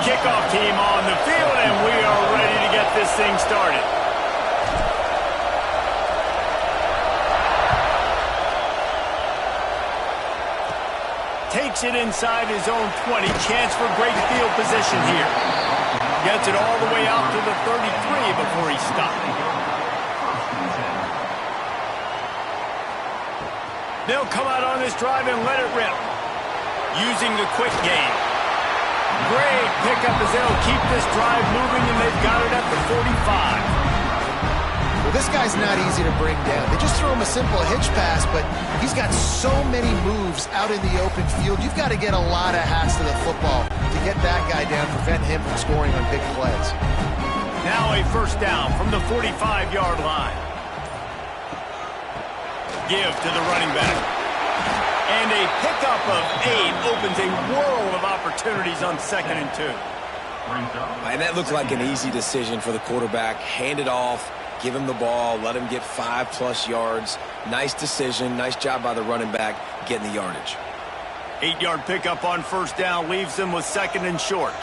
kickoff team on the field, and we are ready to get this thing started. Takes it inside his own 20. Chance for great field position here. Gets it all the way out to the 33 before he stopped. They'll come out on this drive and let it rip. Using the quick game. Great pickup as they'll keep this drive moving, and they've got it at the 45. Well, this guy's not easy to bring down. They just throw him a simple hitch pass, but he's got so many moves out in the open field. You've got to get a lot of hats to the football to get that guy down, prevent him from scoring on big plays. Now a first down from the 45-yard line. Give to the running back. And a pickup of 8 opens a world of opportunities on 2nd and 2. And that looked like an easy decision for the quarterback. Hand it off, give him the ball, let him get 5+ yards. Nice decision. Nice job by the running back getting the yardage. 8-yard pickup on first down leaves them with 2nd and short.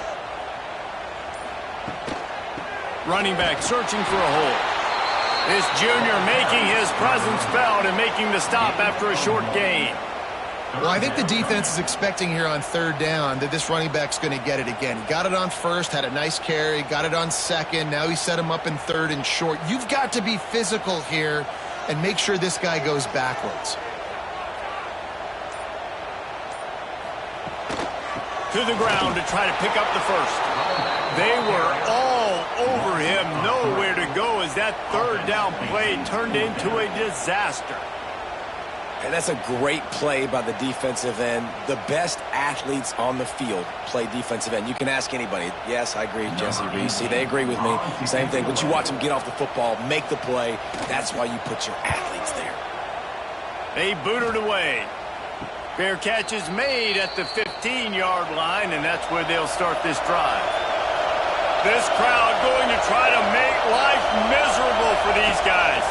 Running back searching for a hole. This junior making his presence felt and making the stop after a short gain. Well, I think the defense is expecting here on 3rd down that this running back's going to get it again. He got it on 1st, had a nice carry, got it on 2nd. Now he set him up in 3rd and short. You've got to be physical here and make sure this guy goes backwards. To the ground to try to pick up the first. They were all over him, nowhere to go as that 3rd down play turned into a disaster. And that's a great play by the defensive end. The best athletes on the field play defensive end. You can ask anybody. Yes, I agree, Jesse Reese. See, they agree with me. Same thing. But you watch them get off the football, make the play. That's why you put your athletes there. They booted away. Fair catch is made at the 15-yard line, and that's where they'll start this drive. This crowd going to try to make life miserable for these guys.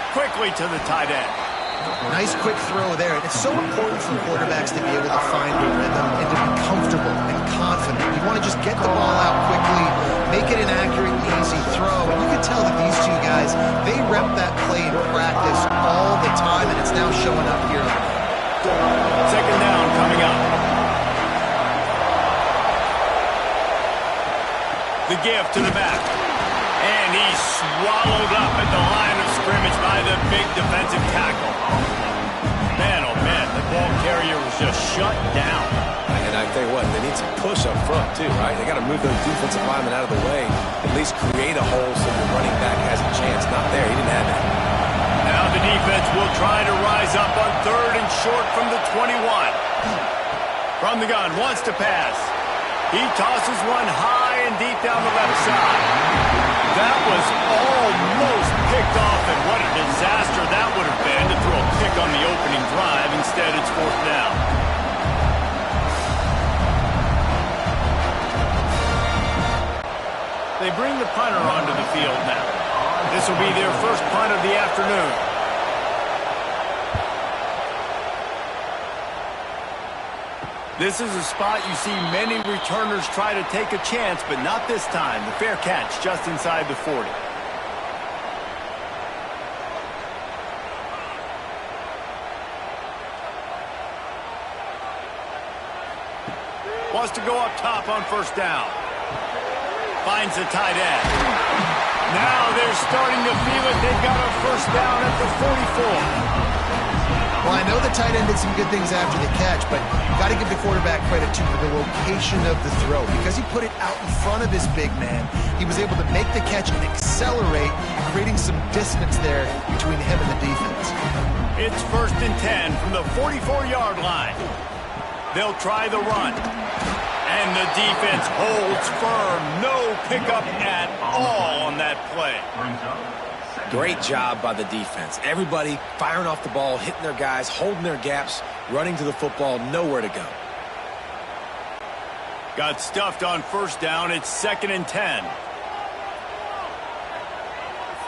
Quickly to the tight end. Nice quick throw there. And it's so important for quarterbacks to be able to find a rhythm and to be comfortable and confident. You want to just get the ball out quickly, make it an accurate, easy throw. And you can tell that these two guys, they rep that play in practice all the time, and it's now showing up here. 2nd down coming up. The give to the back. And he's swallowed up at the line of scrimmage by the big defensive tackle. Man, oh man, the ball carrier was just shut down. And I tell you what, they need some push up front too, right? They got to move those defensive linemen out of the way, at least create a hole so the running back has a chance. Not there, he didn't have it. Now the defense will try to rise up on 3rd and short from the 21. From the gun, wants to pass. He tosses one high and deep down the left side. That was almost picked off, and what a disaster that would have been to throw a pick on the opening drive. Instead, it's 4th down. They bring the punter onto the field now. This will be their first punt of the afternoon. This is a spot you see many returners try to take a chance, but not this time. The fair catch just inside the 40. Wants to go up top on 1st down. Finds the tight end. Now they're starting to feel it. They've got a 1st down at the 44. Well, I know the tight end did some good things after the catch, but got to give the quarterback credit, too, for the location of the throw. Because he put it out in front of his big man, he was able to make the catch and accelerate, creating some distance there between him and the defense. It's 1st and 10 from the 44-yard line. They'll try the run. And the defense holds firm. No pickup at all on that play. Great job by the defense. Everybody firing off the ball, hitting their guys, holding their gaps, running to the football, nowhere to go. Got stuffed on 1st down. It's 2nd and 10.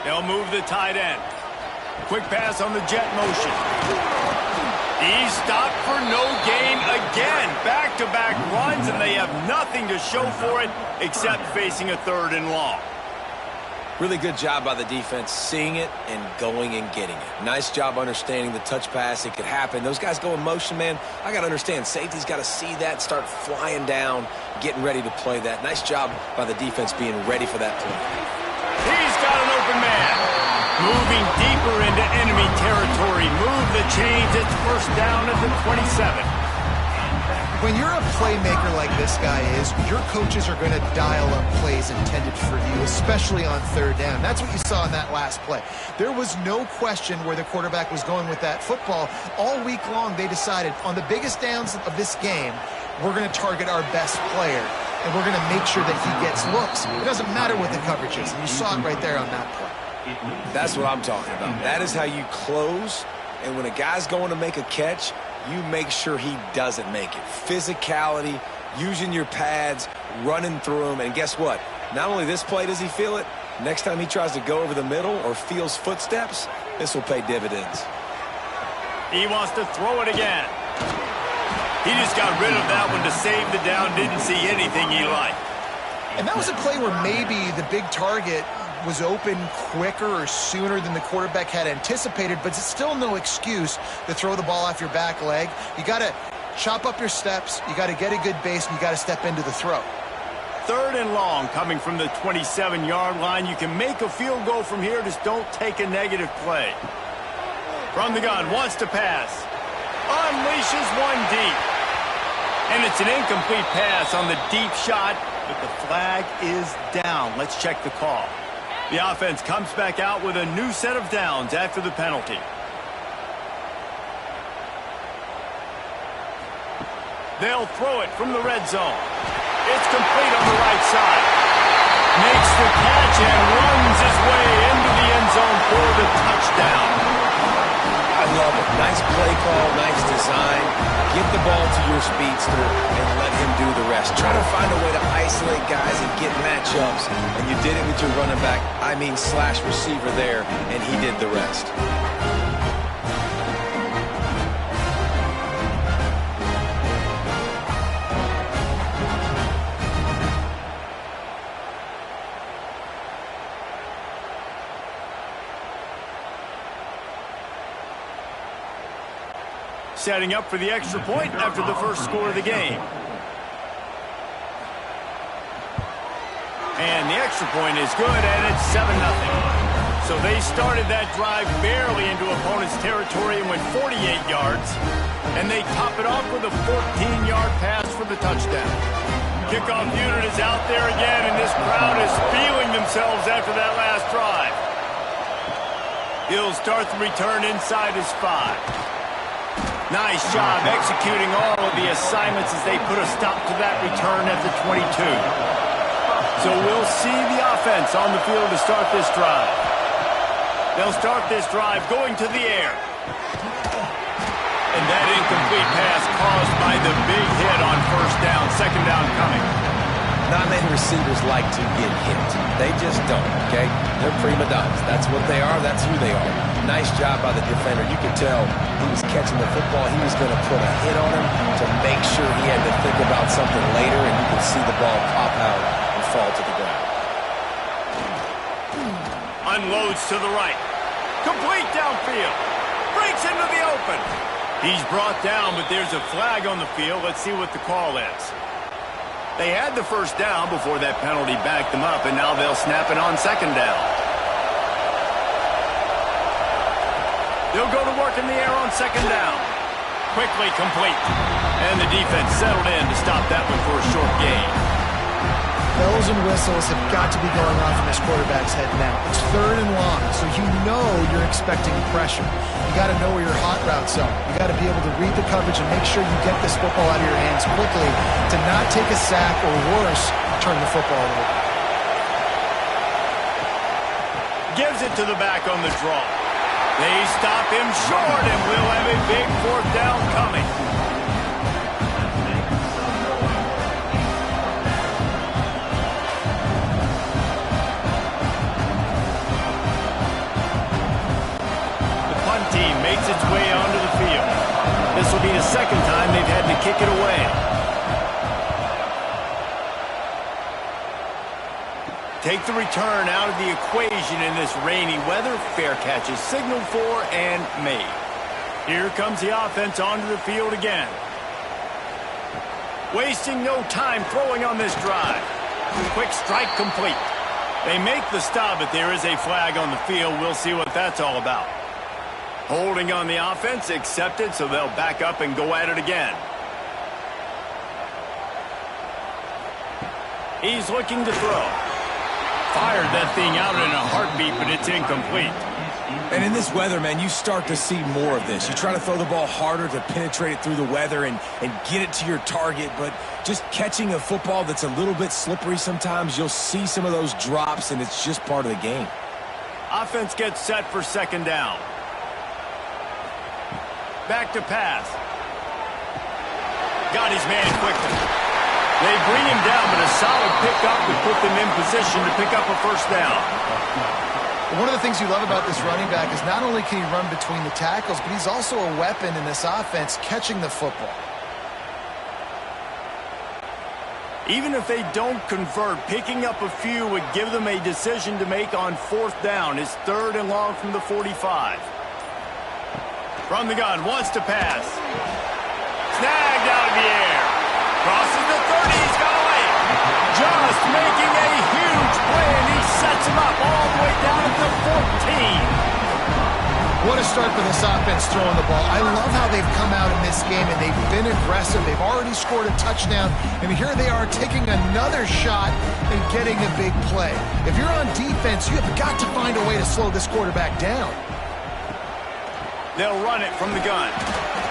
They'll move the tight end. Quick pass on the jet motion. He's stopped for no gain again. Back-to-back runs, and they have nothing to show for it except facing a 3rd and long. Really good job by the defense, seeing it and going and getting it. Nice job understanding the touch pass. It could happen. Those guys go in motion, man. I got to understand, safety's got to see that, start flying down, getting ready to play that. Nice job by the defense being ready for that play. He's got an open man. Moving deeper into enemy territory. Move the chains. It's first down at the 27. When you're a playmaker like this guy is, your coaches are going to dial up plays intended for you, especially on 3rd down. That's what you saw in that last play. There was no question where the quarterback was going with that football. All week long, they decided on the biggest downs of this game, we're going to target our best player, and we're going to make sure that he gets looks. It doesn't matter what the coverage is, and you saw it right there on that play. That's what I'm talking about. That is how you close, and when a guy's going to make a catch, you make sure he doesn't make it. Physicality, using your pads, running through them, and guess what? Not only this play does he feel it, next time he tries to go over the middle or feels footsteps, this will pay dividends. He wants to throw it again. He just got rid of that one to save the down, didn't see anything he liked. And that was a play where maybe the big target was open quicker or sooner than the quarterback had anticipated, but it's still no excuse to throw the ball off your back leg. You got to chop up your steps, you got to get a good base, and you got to step into the throw. 3rd and long coming from the 27-yard line. You can make a field goal from here, just don't take a negative play. From the gun, wants to pass. Unleashes one deep. And it's an incomplete pass on the deep shot, but the flag is down. Let's check the call. The offense comes back out with a new set of downs after the penalty. They'll throw it from the red zone. It's complete on the right side. Makes the catch and runs his way into the end zone for the touchdown. I love it. Nice play call, nice design. Get the ball to your speedster and let him do the rest. Try to find a way to isolate guys and get matchups, and you did it with your running back, slash receiver there, and he did the rest. Setting up for the extra point after the first score of the game. And the extra point is good, and it's 7-0. So they started that drive barely into opponent's territory and went 48 yards. And they top it off with a 14-yard pass for the touchdown. Kickoff unit is out there again, and this crowd is feeling themselves after that last drive. He'll start the return inside his 5. Nice job executing all of the assignments as they put a stop to that return at the 22. So we'll see the offense on the field to start this drive. They'll start this drive going to the air. And that incomplete pass caused by the big hit on first down, second down coming. Not many receivers like to get hit. They just don't, okay? They're prima donnas. That's what they are. That's who they are. Nice job by the defender. You could tell he was catching the football. He was going to put a hit on him to make sure he had to think about something later, and you could see the ball pop out and fall to the ground. Unloads to the right. Complete downfield. Breaks into the open. He's brought down, but there's a flag on the field. Let's see what the call is. They had the first down before that penalty backed them up, and now they'll snap it on second down. They'll go to work in the air on second down. Quickly complete. And the defense settled in to stop that one for a short gain. Bells and whistles have got to be going off in this quarterback's head now. It's 3rd and long, so you know you're expecting pressure. You got to know where your hot routes are. You got to be able to read the coverage and make sure you get this football out of your hands quickly to not take a sack or worse, turn the football over. Gives it to the back on the draw. They stop him short, and we'll have a big 4th down coming. Makes its way onto the field. The This will be the second time they've had to kick it away. Take the return out of the equation in this rainy weather. Fair catch is signaled for and made. Here comes the offense onto the field again. Wasting no time throwing on this drive. Quick strike complete. They make the stop, but there is a flag on the field. We'll see what that's all about. Holding on the offense, accepted, so they'll back up and go at it again. He's looking to throw. Fired that thing out in a heartbeat, but it's incomplete. And in this weather, man, you start to see more of this. You try to throw the ball harder to penetrate it through the weather and get it to your target, but just catching a football that's a little bit slippery sometimes, you'll see some of those drops, and it's just part of the game. Offense gets set for second down. Back to pass. Got his man quickly. They bring him down, but a solid pickup to put them in position to pick up a first down. One of the things you love about this running back is not only can he run between the tackles, but he's also a weapon in this offense catching the football. Even if they don't convert, picking up a few would give them a decision to make on fourth down. It's 3rd and long from the 45. From the gun, wants to pass. Snagged out of the air. Crosses the 30, he's got away. Just making a huge play, and he sets him up all the way down at the 14. What a start for this offense throwing the ball. I love how they've come out in this game, and they've been aggressive. They've already scored a touchdown, and here they are taking another shot and getting a big play. If you're on defense, you have got to find a way to slow this quarterback down. They'll run it from the gun.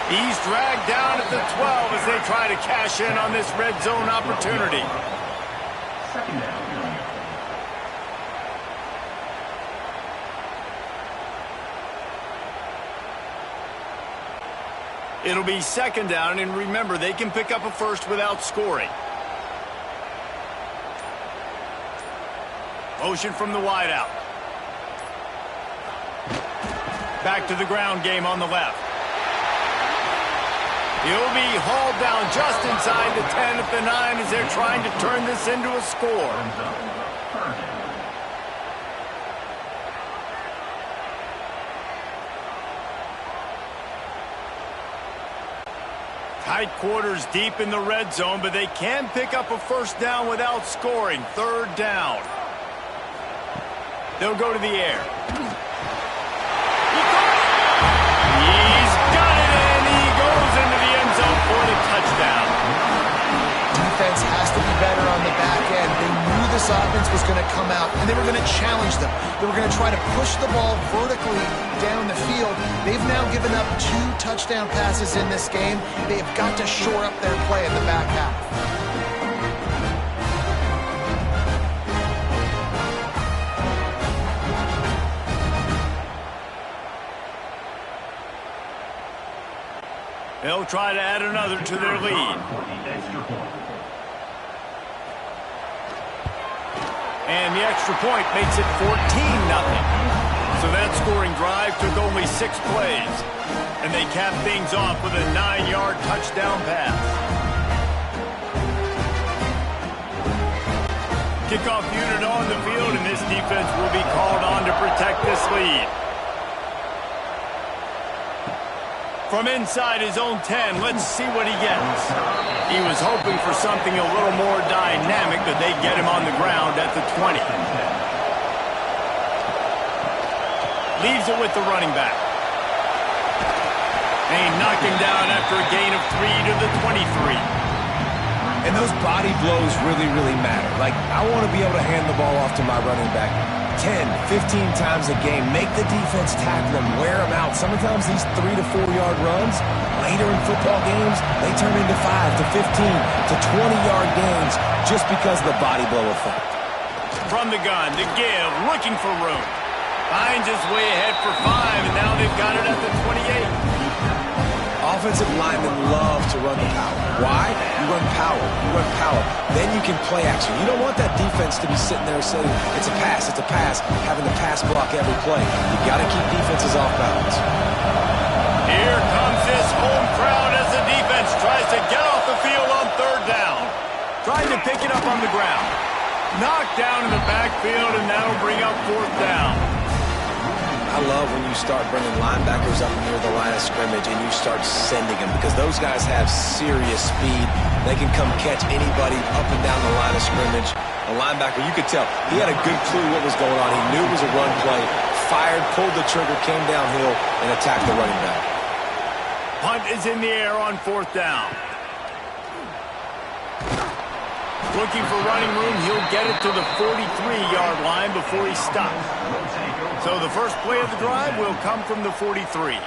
He's dragged down at the 12 as they try to cash in on this red zone opportunity. Second down. It'll be second down, and remember, they can pick up a first without scoring. Motion from the wideout. Back to the ground game on the left. He'll be hauled down just inside the 10 at the 9 as they're trying to turn this into a score. Tight quarters deep in the red zone, but they can pick up a first down without scoring. 3rd down. They'll go to the air. He's got it, and he goes into the end zone for the touchdown. Defense has to be better on the back end. They knew this offense was going to come out, and they were going to challenge them. They were going to try to push the ball vertically down the field. They've now given up 2 touchdown passes in this game. They've got to shore up their play in the back half. They'll try to add another to their lead. And the extra point makes it 14-0. So that scoring drive took only 6 plays. And they cap things off with a 9-yard touchdown pass. Kickoff unit on the field, and this defense will be called on to protect this lead. From inside his own 10, let's see what he gets. He was hoping for something a little more dynamic, but they get him on the ground at the 20. Leaves it with the running back. They knock him down after a gain of 3 to the 23. And those body blows really, really matter. Like, I want to be able to hand the ball off to my running back 10, 15 times a game. Make the defense tackle him, wear him out. Sometimes these 3 to 4 yard runs, later in football games, they turn into 5 to 15 to 20-yard gains just because of the body blow effect. From the gun, to give, looking for room. Finds his way ahead for 5, and now they've got it at the 28. Offensive linemen love to run the power. Why? You run power. You run power. Then you can play action. You don't want that defense to be sitting there saying, it's a pass, having to pass block every play. You got to keep defenses off balance. Here comes this home crowd Trying to pick it up on the ground. Knocked down in the backfield, and that'll bring up 4th down. I love when you start bringing linebackers up near the line of scrimmage and you start sending them because those guys have serious speed. They can come catch anybody up and down the line of scrimmage. A linebacker, you could tell, he had a good clue what was going on. He knew it was a run play, fired, pulled the trigger, came downhill, and attacked the running back. Punt is in the air on 4th down. Looking for running room, he'll get it to the 43-yard line before he stops. So the first play of the drive will come from the 43.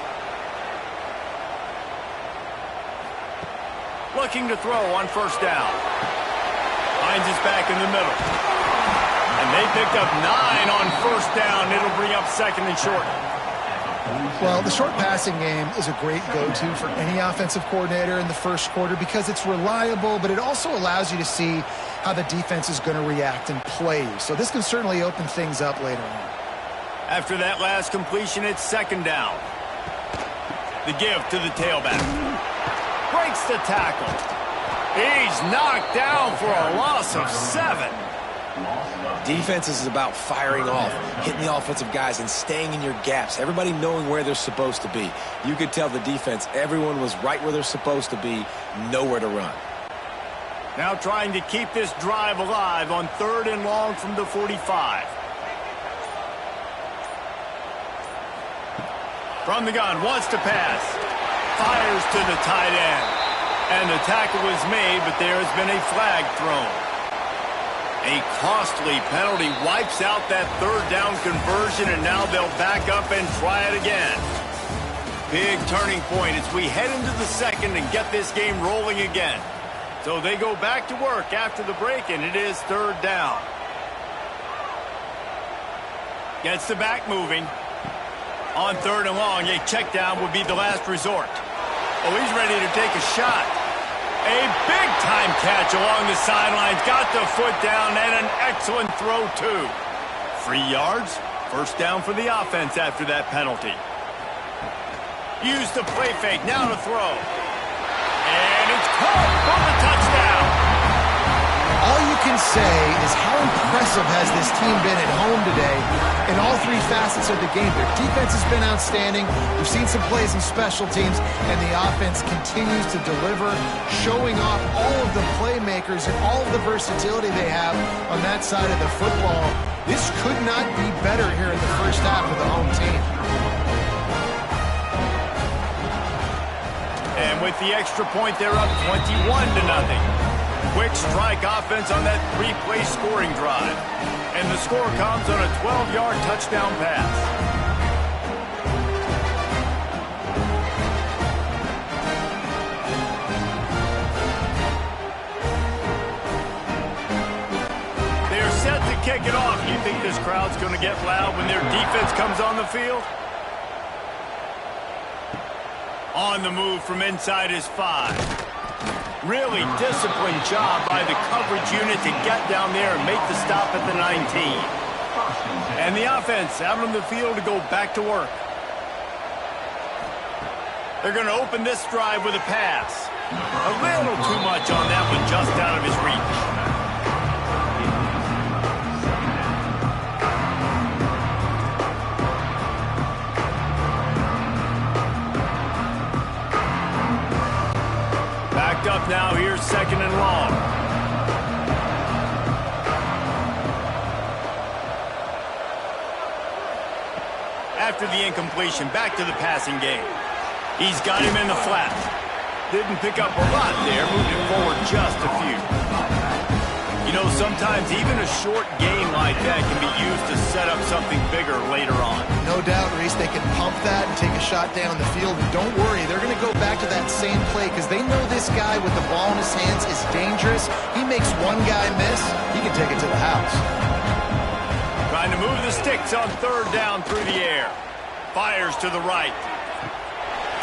Looking to throw on 1st down. Finds his back in the middle. And they picked up 9 on 1st down. It'll bring up 2nd and short. Well, the short passing game is a great go-to for any offensive coordinator in the first quarter because it's reliable, but it also allows you to see how the defense is going to react and play you. So this can certainly open things up later on. After that last completion, it's 2nd down. The give to the tailback. Breaks the tackle. He's knocked down for a loss of 7. Defense is about firing off, hitting the offensive guys, and staying in your gaps. Everybody knowing where they're supposed to be. You could tell the defense, everyone was right where they're supposed to be, nowhere to run. Now trying to keep this drive alive on 3rd and long from the 45. From the gun, wants to pass. Fires to the tight end. And the tackle is made, but there has been a flag thrown. A costly penalty wipes out that 3rd down conversion, and now they'll back up and try it again. Big turning point as we head into the 2nd and get this game rolling again. So they go back to work after the break, and it is 3rd down. Gets the back moving. On 3rd and long, a check down would be the last resort. Oh, he's ready to take a shot. A big-time catch along the sidelines. Got the foot down and an excellent throw, too. 3 yards. 1st down for the offense after that penalty. Use the play fake. Now to throw. And it's caught for the touchdown. All you can say is how impressive has this team been at home today in all 3 facets of the game. Their defense has been outstanding. We've seen some plays in special teams, and the offense continues to deliver, showing off all of the playmakers and all of the versatility they have on that side of the football. This could not be better here in the first half of the home team. And with the extra point, they're up 21-0. Quick strike offense on that 3-play scoring drive. And the score comes on a 12-yard touchdown pass. They're set to kick it off. You think this crowd's going to get loud when their defense comes on the field? On the move from inside his 5. Really disciplined job by the coverage unit to get down there and make the stop at the 19. And the offense out on the field to go back to work. They're going to open this drive with a pass. A little too much on that one, just out of his reach. Up now, here's 2nd and long. After the incompletion, back to the passing game. He's got him in the flat. Didn't pick up a lot there, moved it forward just a few. You know, sometimes even a short game like that can be used to set up something bigger later on. No doubt, Reese, they can pump that and take a shot down the field. And don't worry, they're going to go back to that same play because they know this guy with the ball in his hands is dangerous. He makes one guy miss, he can take it to the house. Trying to move the sticks on 3rd down through the air. Fires to the right.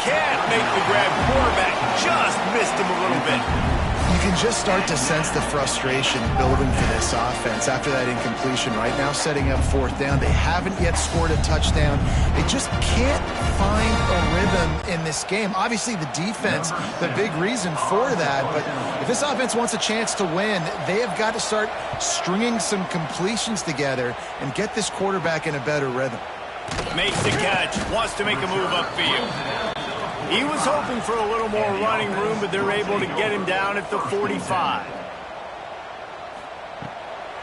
Can't make the grab. Quarterback just missed him a little bit. You can just start to sense the frustration building for this offense after that incompletion. Right now, setting up 4th down. They haven't yet scored a touchdown. They just can't find a rhythm in this game. Obviously, the defense, the big reason for that. But if this offense wants a chance to win, they have got to start stringing some completions together and get this quarterback in a better rhythm. Makes the catch, wants to make a move upfield. He was hoping for a little more running room, but they're able to get him down at the 45.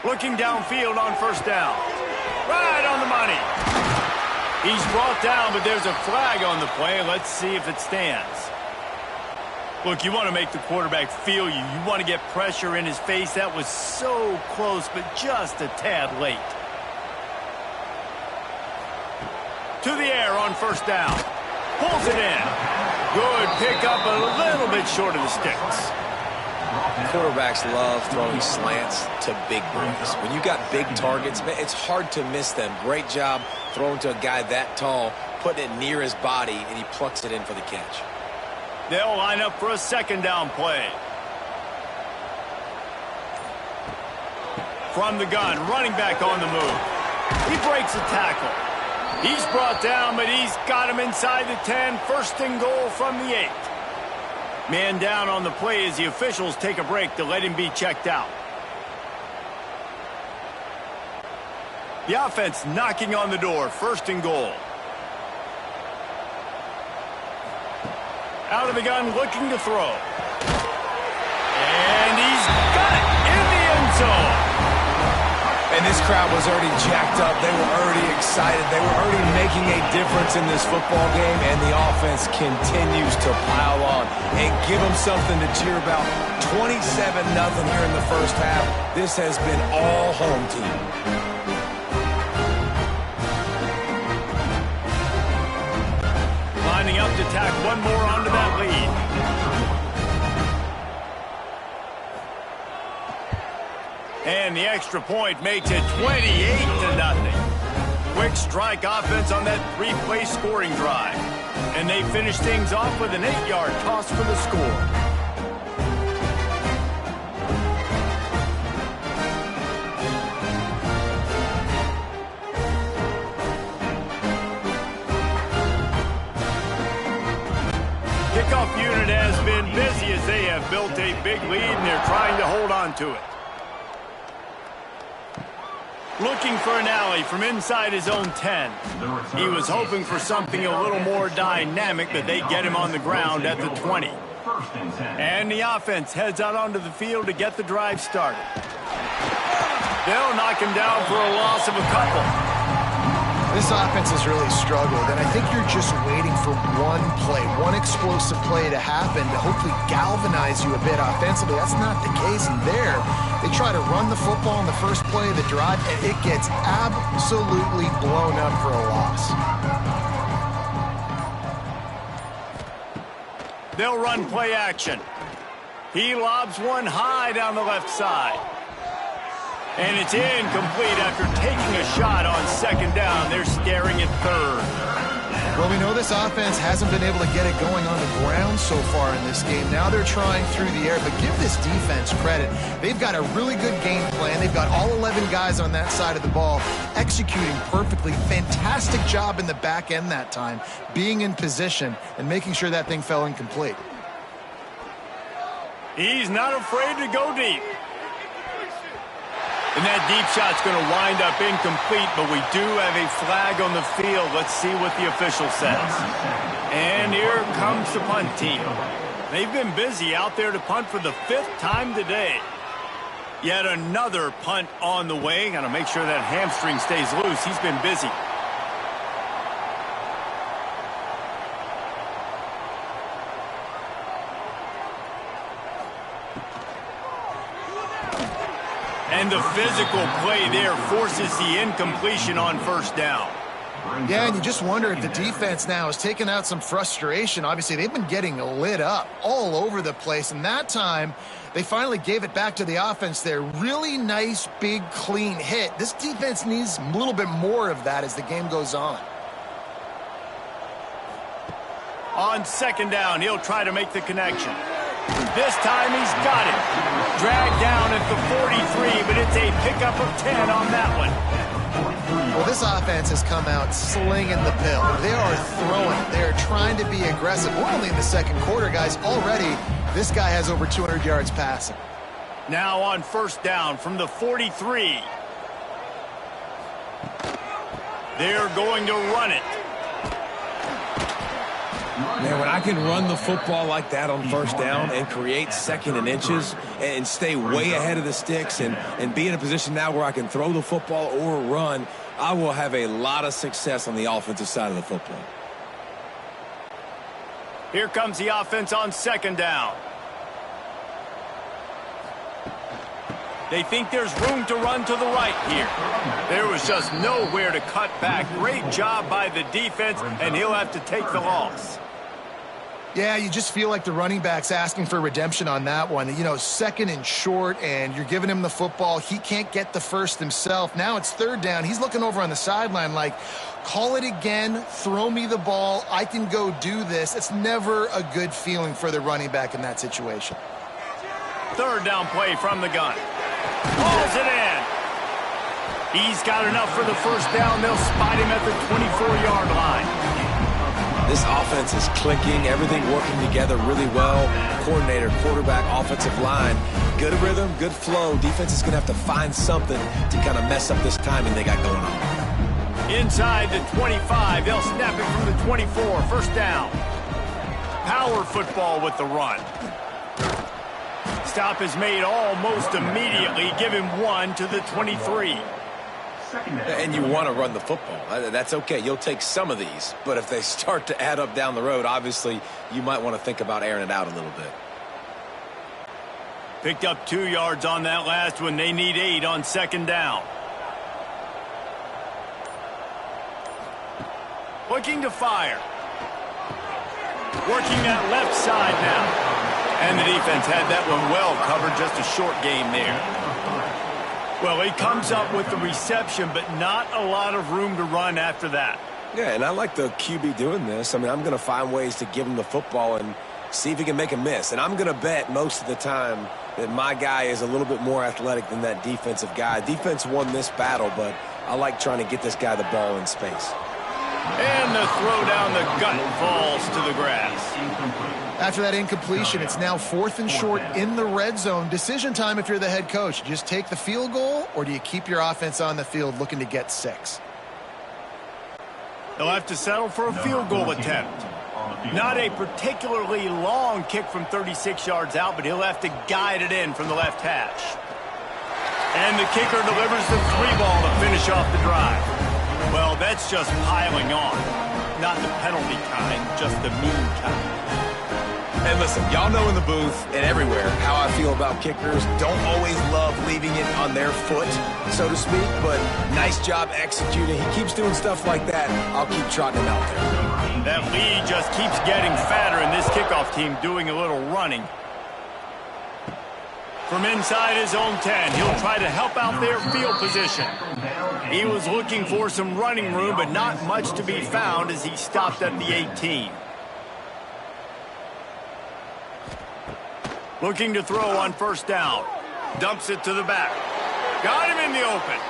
Looking downfield on 1st down. Right on the money. He's brought down, but there's a flag on the play. Let's see if it stands. Look, you want to make the quarterback feel you. You want to get pressure in his face. That was so close, but just a tad late. To the air on 1st down. Pulls it in. Good pickup, a little bit short of the sticks. Quarterbacks love throwing slants to big boys. When you got big targets, man, it's hard to miss them. Great job throwing to a guy that tall, putting it near his body, and he plucks it in for the catch. They'll line up for a 2nd down play. From the gun, running back on the move. He breaks a tackle. He's brought down, but he's got him inside the 10. 1st and goal from the 8. Man down on the play as the officials take a break to let him be checked out. The offense knocking on the door. 1st and goal. Out of the gun, looking to throw. And he's got it in the end zone. And this crowd was already jacked up. They were already excited. They were already making a difference in this football game, and the offense continues to pile on and give them something to cheer about. 27-0 here in the 1st half. This has been all home team. Lining up to tack one more onto that lead. And the extra point makes it 28-0. Quick strike offense on that 3-play scoring drive. And they finish things off with an 8-yard toss for the score. Kickoff unit has been busy as they have built a big lead and they're trying to hold on to it. Looking for an alley from inside his own 10. He was hoping for something a little more dynamic, but they get him on the ground at the 20. And the offense heads out onto the field to get the drive started. They'll knock him down for a loss of a couple. This offense has really struggled, and I think you're just waiting for one play, one explosive play to happen to hopefully galvanize you a bit offensively. That's not the case, and there they try to run the football in the first play of the drive, and it gets absolutely blown up for a loss. They'll run play action. He lobs one high down the left side. And it's incomplete after taking a shot on 2nd down. They're staring at 3rd. Well, we know this offense hasn't been able to get it going on the ground so far in this game. Now they're trying through the air, but give this defense credit. They've got a really good game plan. They've got all 11 guys on that side of the ball executing perfectly. Fantastic job in the back end that time, being in position and making sure that thing fell incomplete. He's not afraid to go deep. And that deep shot's going to wind up incomplete, but we do have a flag on the field. Let's see what the official says. And here comes the punt team. They've been busy out there to punt for the 5th time today. Yet another punt on the way. Got to make sure that hamstring stays loose. He's been busy. And the physical play there forces the incompletion on 1st down. Yeah, and you just wonder if the defense now has taken out some frustration. Obviously, they've been getting lit up all over the place, and that time they finally gave it back to the offense there. Really nice, big, clean hit. This defense needs a little bit more of that as the game goes on. On 2nd down, he'll try to make the connection. This time he's got it. Dragged down at the 43, but it's a pickup of 10 on that one. Well, this offense has come out slinging the pill. They are throwing. They are trying to be aggressive. We're only in the second quarter, guys. Already, this guy has over 200 yards passing. Now on first down from the 43. They're going to run it. Man, when I can run the football like that on first down and create second and inches and stay way ahead of the sticks and be in a position now where I can throw the football or run, I will have a lot of success on the offensive side of the football. Here comes the offense on second down. They think there's room to run to the right here. There was just nowhere to cut back. Great job by the defense, and he'll have to take the loss. Yeah, you just feel like the running back's asking for redemption on that one. You know, second and short, and you're giving him the football. He can't get the first himself. Now it's third down. He's looking over on the sideline like, call it again, throw me the ball, I can go do this. It's never a good feeling for the running back in that situation. Third down play from the gun. Pulls it in. He's got enough for the first down. They'll spot him at the 24-yard line. This offense is clicking, everything working together really well. Coordinator, quarterback, offensive line. Good rhythm, good flow. Defense is going to have to find something to kind of mess up this timing they got going on. Inside the 25, they'll snap it from the 24. First down. Power football with the run. Stop is made almost immediately. Give him one to the 23. And you want to run the football. That's okay. You'll take some of these. But if they start to add up down the road, obviously, you might want to think about airing it out a little bit. Picked up 2 yards on that last one. They need 8 on second down. Looking to fire. Working that left side now. And the defense had that one well covered. Just a short game there. Well, he comes up with the reception, but not a lot of room to run after that. Yeah, and I like the QB doing this. I mean, I'm going to find ways to give him the football and see if he can make a miss. And I'm going to bet most of the time that my guy is a little bit more athletic than that defensive guy. Defense won this battle, but I like trying to get this guy the ball in space. And the throw down the gut falls to the grass. After that incompletion, it's now 4th and short in the red zone. Decision time if you're the head coach. Just take the field goal, or do you keep your offense on the field looking to get 6? They'll have to settle for a field goal attempt. Not a particularly long kick from 36 yards out, but he'll have to guide it in from the left hash. And the kicker delivers the 3-ball to finish off the drive. Well, that's just piling on. Not the penalty kind, just the mean kind. And listen, y'all know in the booth and everywhere how I feel about kickers. Don't always love leaving it on their foot, so to speak, but nice job executing. He keeps doing stuff like that. I'll keep trotting him out there. That lead just keeps getting fatter, and this kickoff team doing a little running. From inside his own 10, he'll try to help out their field position. He was looking for some running room, but not much to be found as he stopped at the 18. Looking to throw on first down. Dumps it to the back. Got him in the open.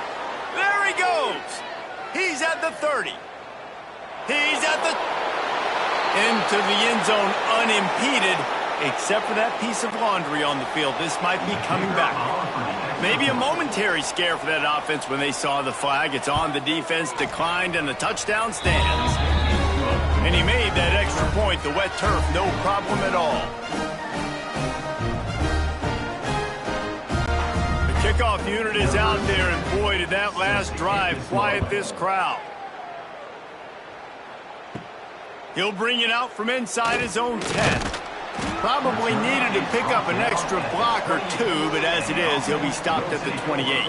There he goes. He's at the 30. He's at the... Into the end zone unimpeded, except for that piece of laundry on the field. This might be coming back. Maybe a momentary scare for that offense when they saw the flag. It's on the defense, declined, and the touchdown stands. And he made that extra point. The wet turf, no problem at all. Kickoff unit is out there, and boy, did that last drive quiet this crowd. He'll bring it out from inside his own 10. Probably needed to pick up an extra block or 2, but as it is, he'll be stopped at the 28.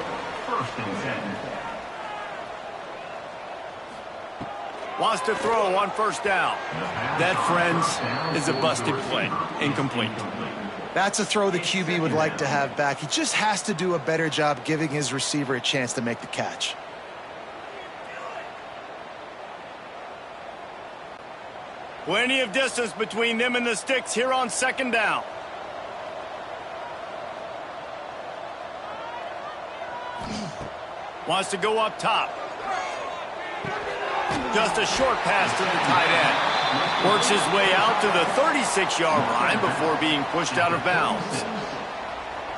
Wants to throw on first down. That, friends, is a busted play. Incomplete. That's a throw the QB would like to have back. He just has to do a better job giving his receiver a chance to make the catch. Plenty of distance between them and the sticks here on second down. Wants to go up top. Just a short pass to the tight end. Works his way out to the 36-yard line before being pushed out of bounds.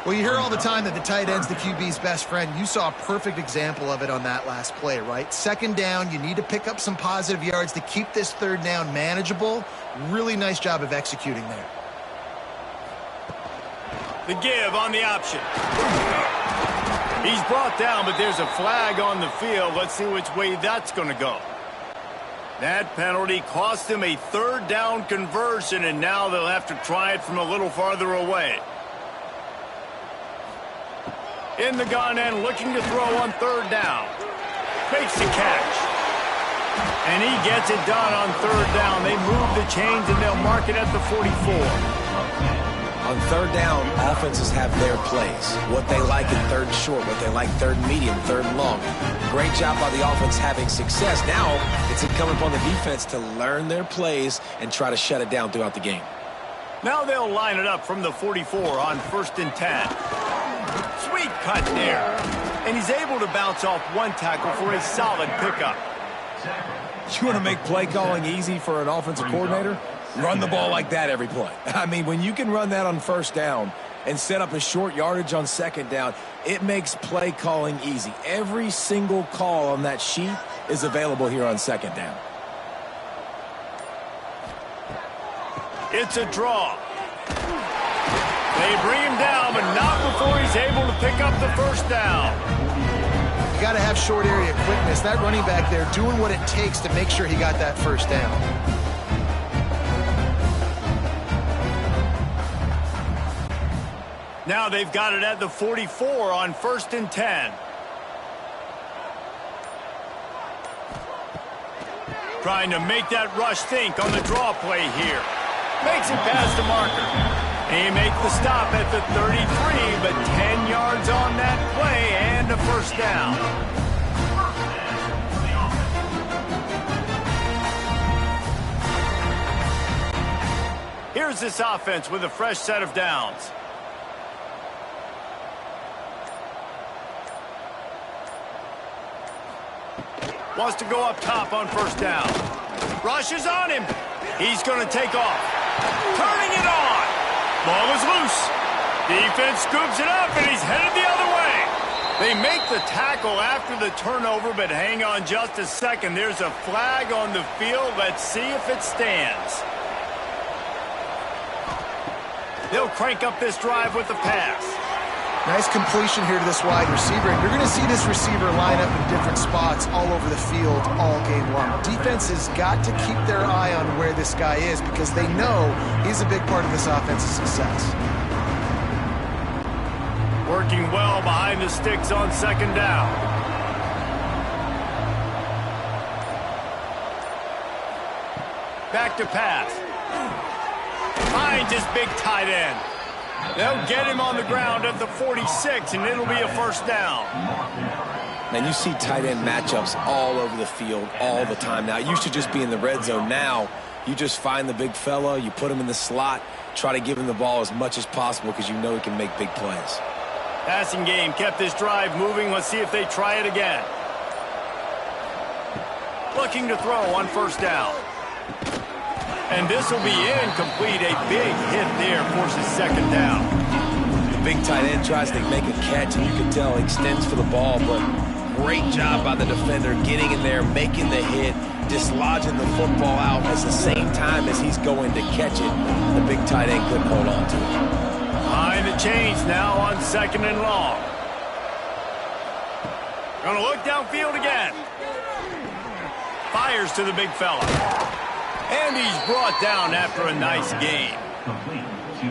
Well, you hear all the time that the tight end's the QB's best friend. You saw a perfect example of it on that last play, right? Second down, you need to pick up some positive yards to keep this third down manageable. Really nice job of executing there. The give on the option. He's brought down, but there's a flag on the field. Let's see which way that's going to go. That penalty cost them a third down conversion, and now they'll have to try it from a little farther away. In the gun and looking to throw on third down. Makes the catch. And he gets it done on third down. They move the chains, and they'll mark it at the 44. On third down, offenses have their plays. What they like in third and short, what they like third and medium, third and long. Great job by the offense having success. Now it's incumbent upon the defense to learn their plays and try to shut it down throughout the game. Now they'll line it up from the 44 on 1st and 10. Sweet cut there. And he's able to bounce off one tackle for a solid pickup. You want to make play calling easy for an offensive coordinator? Run the ball like that every play. I mean, when you can run that on first down and set up a short yardage on second down, it makes play calling easy. Every single call on that sheet is available here on second down. It's a draw. They bring him down, but not before he's able to pick up the first down. You got to have short area quickness. That running back there doing what it takes to make sure he got that first down. Now they've got it at the 44 on 1st and 10. Trying to make that rush think on the draw play here. Makes it past the marker. He makes the stop at the 33, but 10 yards on that play and a first down. Here's this offense with a fresh set of downs. Wants to go up top on first down. Rushes on him. He's going to take off. Turning it on. Ball is loose. Defense scoops it up, and he's headed the other way. They make the tackle after the turnover, but hang on just a second. There's a flag on the field. Let's see if it stands. They'll crank up this drive with the pass. Nice completion here to this wide receiver. And you're going to see this receiver line up in different spots all over the field all game long. Defense has got to keep their eye on where this guy is because they know he's a big part of this offense's success. Working well behind the sticks on second down. Back to pass. Finds his big tight end. They'll get him on the ground at the 46, and it'll be a first down. Man, you see tight end matchups all over the field all the time now. It used to just be in the red zone. Now you just find the big fella, you put him in the slot, try to give him the ball as much as possible because you know he can make big plays. Passing game kept this drive moving. Let's see if they try it again. Looking to throw on first down. And this will be incomplete. A big hit there forces second down. The big tight end tries to make a catch, and you can tell he extends for the ball, but great job by the defender getting in there, making the hit, dislodging the football out at the same time as he's going to catch it. The big tight end couldn't hold on to it. Behind the chains now on second and long. Gonna look downfield again. Fires to the big fella. And he's brought down after a nice gain.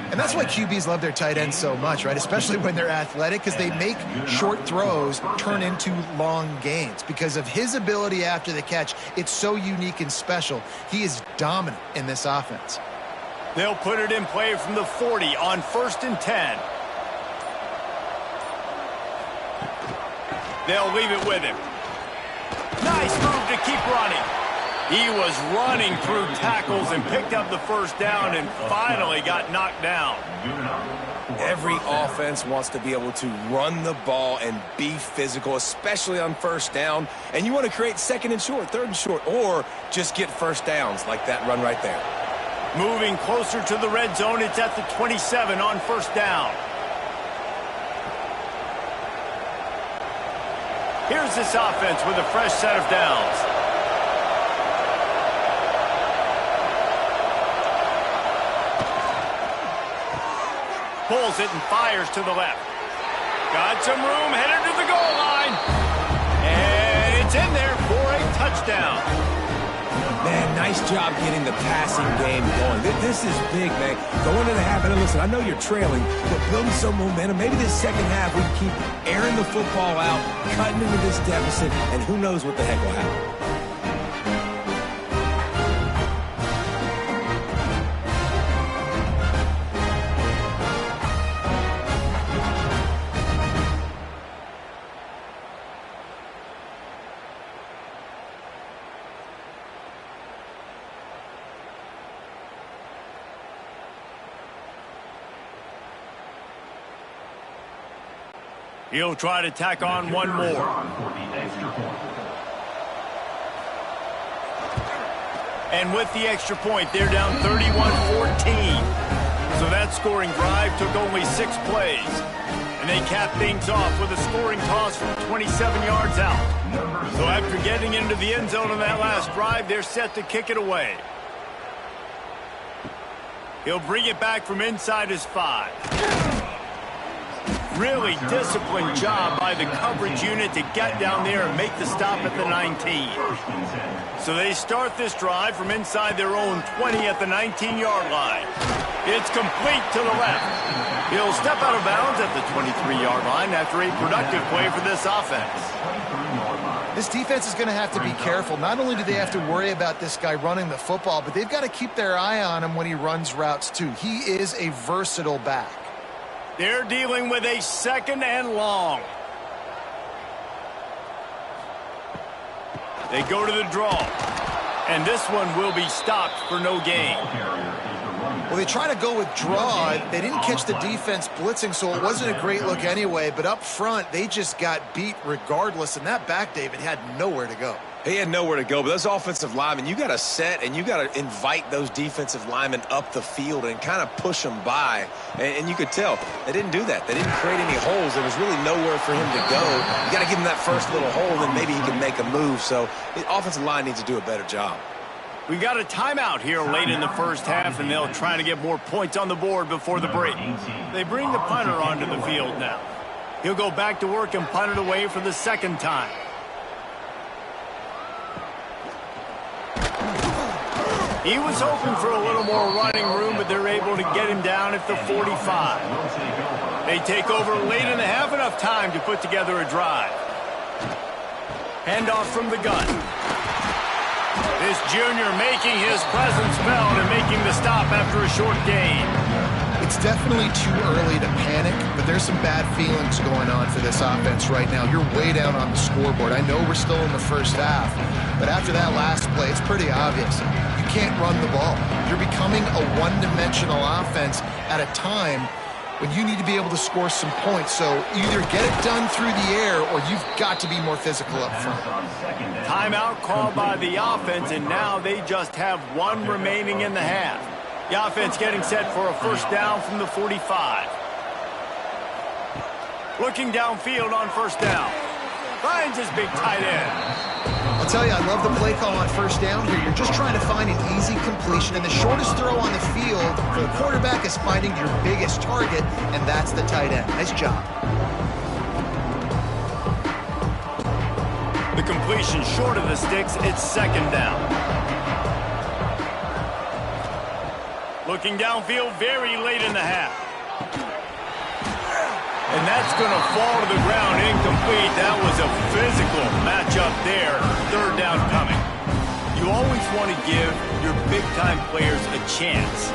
And that's why QBs love their tight ends so much, right? Especially when they're athletic, because they make short throws turn into long gains. Because of his ability after the catch, it's so unique and special. He is dominant in this offense. They'll put it in play from the 40 on 1st and 10. They'll leave it with him. Nice move to keep running. He was running through tackles and picked up the first down and finally got knocked down. Every offense wants to be able to run the ball and be physical, especially on first down. And you want to create second and short, third and short, or just get first downs like that run right there. Moving closer to the red zone, it's at the 27 on first down. Here's this offense with a fresh set of downs. Pulls it and fires to the left. Got some room, headed to the goal line. And it's in there for a touchdown. Man, nice job getting the passing game going. This is big, man. Going into the half, and listen, I know you're trailing, but building some momentum. Maybe this second half we can keep airing the football out, cutting into this deficit, and who knows what the heck will happen. He'll try to tack on one more. And with the extra point, they're down 31-14. So that scoring drive took only 6 plays. And they cap things off with a scoring toss from 27 yards out. So after getting into the end zone on that last drive, they're set to kick it away. He'll bring it back from inside his 5. Really disciplined job by the coverage unit to get down there and make the stop at the 19. So they start this drive from inside their own 20 at the 19-yard line. It's complete to the left. He'll step out of bounds at the 23-yard line after a productive play for this offense. This defense is going to have to be careful. Not only do they have to worry about this guy running the football, but they've got to keep their eye on him when he runs routes too. He is a versatile back. They're dealing with a second and long. They go to the draw. And this one will be stopped for no gain. Well, they try to go with draw. They didn't catch the defense blitzing, so it wasn't a great look anyway. But up front, they just got beat regardless. And that back, David, had nowhere to go. He had nowhere to go, but those offensive linemen, you got to set and you got to invite those defensive linemen up the field and kind of push them by. And you could tell they didn't do that. They didn't create any holes. There was really nowhere for him to go. You got to give him that first little hole, and maybe he can make a move. So the offensive line needs to do a better job. We got a timeout here late in the first half, and they'll try to get more points on the board before the break. They bring the punter onto the field now. He'll go back to work and punt it away for the second time. He was hoping for a little more running room, but they're able to get him down at the 45. They take over late in the half, enough time to put together a drive. Handoff from the gun. This junior making his presence felt and making the stop after a short gain. It's definitely too early to panic, but there's some bad feelings going on for this offense right now. You're way down on the scoreboard. I know we're still in the first half, but after that last play, it's pretty obvious. You can't run the ball. You're becoming a one-dimensional offense at a time when you need to be able to score some points. So either get it done through the air or you've got to be more physical up front. Timeout called by the offense, and now they just have one remaining in the half. The offense getting set for a first down from the 45. Looking downfield on first down. Finds his big tight end. I'll tell you, I love the play call on first down here. You're just trying to find an easy completion, and the shortest throw on the field for the quarterback is finding your biggest target, and that's the tight end. Nice job. The completion short of the sticks, it's second down. Looking downfield very late in the half. And that's going to fall to the ground incomplete. That was a physical matchup there. Third down coming. You always want to give your big-time players a chance.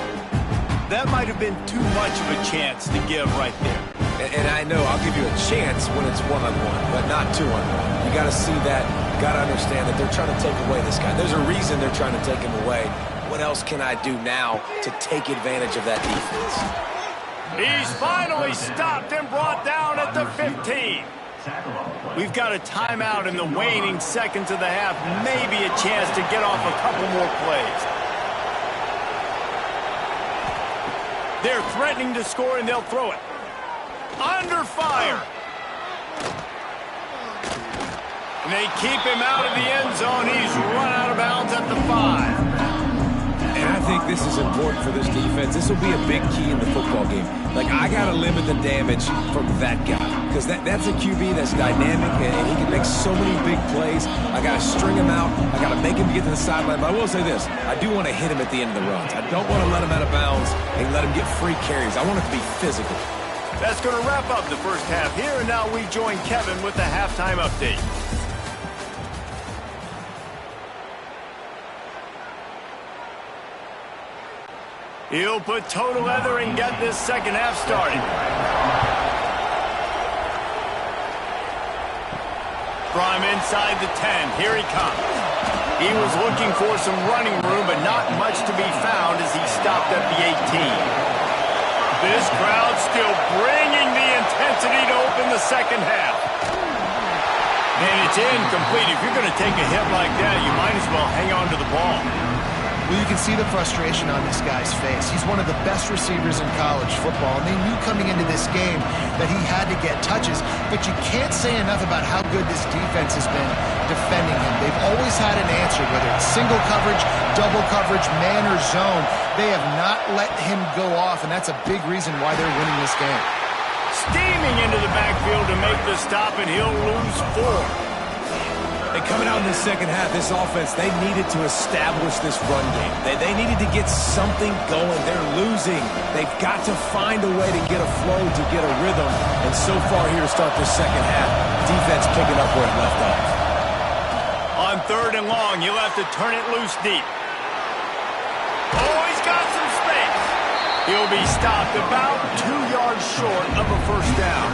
That might have been too much of a chance to give right there. And I know I'll give you a chance when it's one-on-one, but not two-on-one. You got to see that got to understand that they're trying to take away this guy. There's a reason they're trying to take him away. What else can I do now to take advantage of that defense? He's finally stopped and brought down at the 15. We've got a timeout in the waning seconds of the half. Maybe a chance to get off a couple more plays. They're threatening to score, and they'll throw it. Under fire. And they keep him out of the end zone. He's run out of bounds at the 5. And I think this is important for this defense. This will be a big key in the football game. Like, I got to limit the damage from that guy. Because that's a QB that's dynamic, and he can make so many big plays. I got to string him out. I got to make him get to the sideline. But I will say this. I do want to hit him at the end of the runs. I don't want to let him out of bounds and let him get free carries. I want it to be physical. That's going to wrap up the first half here. And now we join Kevin with the halftime update. He'll put total leather and get this second half started. From inside the 10, here he comes. He was looking for some running room, but not much to be found as he stopped at the 18. This crowd still bringing the intensity to open the second half. And it's incomplete. If you're going to take a hit like that, you might as well hang on to the ball. Well, you can see the frustration on this guy's face. He's one of the best receivers in college football, and they knew coming into this game that he had to get touches, but you can't say enough about how good this defense has been defending him. They've always had an answer, whether it's single coverage, double coverage, man or zone. They have not let him go off, and that's a big reason why they're winning this game. Steaming into the backfield to make the stop, and he'll lose 4. And coming out in the second half, this offense, they needed to establish this run game. They needed to get something going. They're losing. They've got to find a way to get a flow, to get a rhythm. And so far here to start this second half, defense picking up where it left off. On 3rd and long, you'll have to turn it loose deep. Oh, he's got some space. He'll be stopped about 2 yards short of a first down.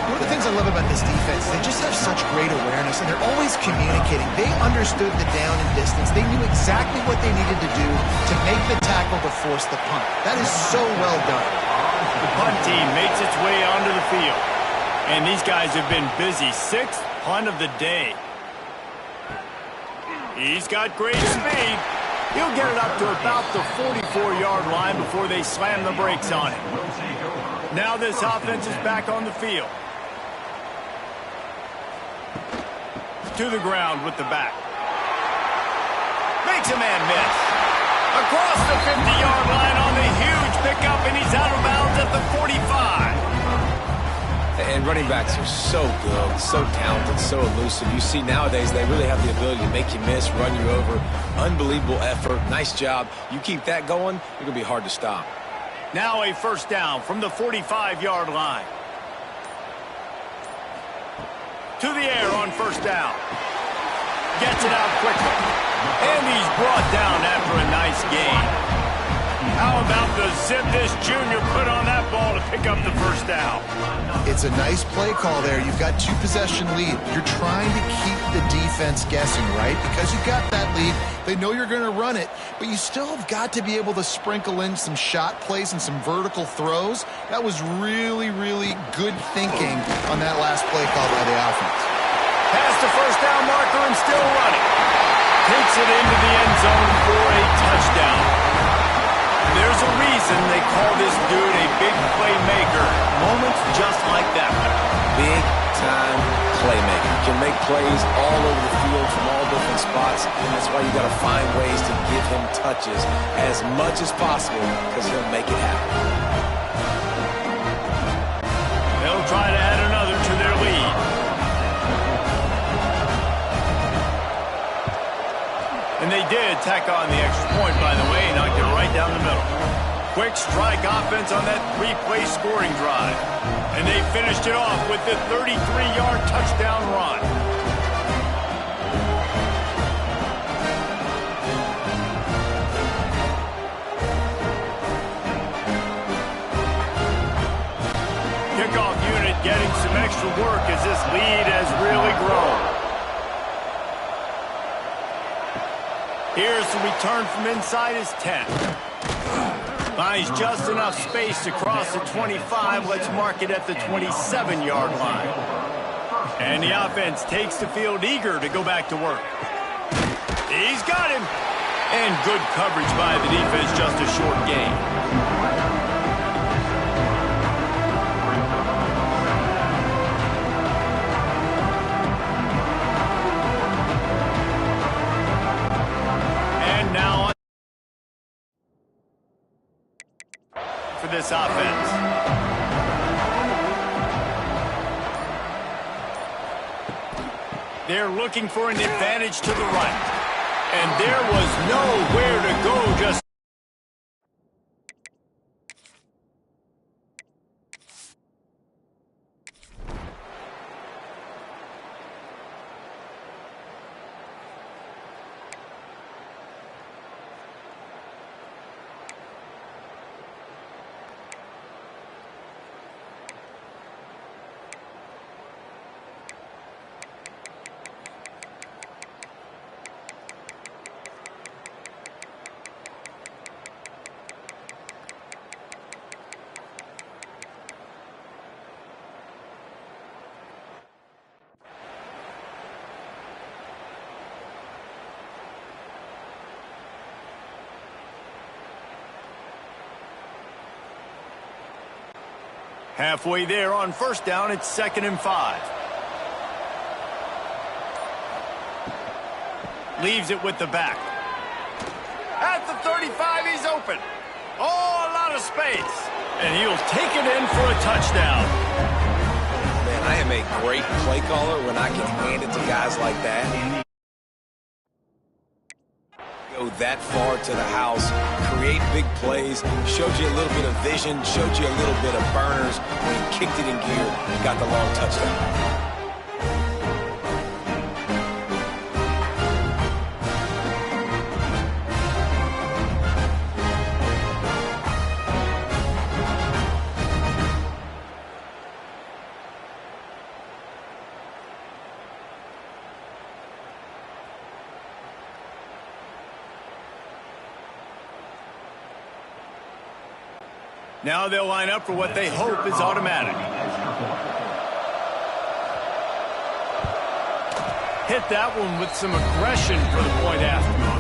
One of the things I love about this defense, they just have such great awareness, and they're always communicating. They understood the down and distance. They knew exactly what they needed to do to make the tackle to force the punt. That is so well done. The punt team makes its way onto the field. And these guys have been busy. 6th punt of the day. He's got great speed. He'll get it up to about the 44-yard line before they slam the brakes on him. Now this offense is back on the field. To the ground with the back. Makes a man miss. Across the 50-yard line on the huge pickup, and he's out of bounds at the 45. And running backs are so good, so talented, so elusive. You see nowadays they really have the ability to make you miss, run you over. Unbelievable effort. Nice job. You keep that going, you're going to be hard to stop. Now a first down from the 45-yard line. To the air on first down. Gets it out quickly. And he's brought down after a nice gain. How about the zip this junior put on that ball to pick up the first down? It's a nice play call there. You've got 2-possession lead. You're trying to keep the defense guessing, right? Because you've got that lead. They know you're going to run it, but you still have got to be able to sprinkle in some shot plays and some vertical throws. That was really, really good thinking on that last play call by the offense. Past the first down marker and still running. Takes it into the end zone for a touchdown. There's a reason they call this dude a big playmaker. Moments just like that one. Big-time playmaker. Can make plays all over the field from all different spots. And that's why you got to find ways to give him touches as much as possible because he'll make it happen. They'll try to add another to their lead. And they did tack on the extra point, by the way, knocked it right down the middle. Quick strike offense on that 3-play scoring drive. And they finished it off with the 33-yard touchdown run. Kickoff unit getting some extra work as this lead has really grown. Here's the return from inside his 10. Finds just enough space to cross the 25. Let's mark it at the 27-yard line. And the offense takes the field eager to go back to work. He's got him. And good coverage by the defense, just a short gain. And now for this offense. They're looking for an advantage to the right. And there was nowhere to go, just halfway there on first down. It's 2nd and 5. Leaves it with the back. At the 35, he's open. Oh, a lot of space. And he'll take it in for a touchdown. Man, I am a great play caller when I can hand it to guys like that. Go that far to the house, create big plays, showed you a little bit of vision, showed you a little bit of burners. When he kicked it in gear, he got the long touchdown. Now they'll line up for what they hope is automatic. Hit that one with some aggression for the point after.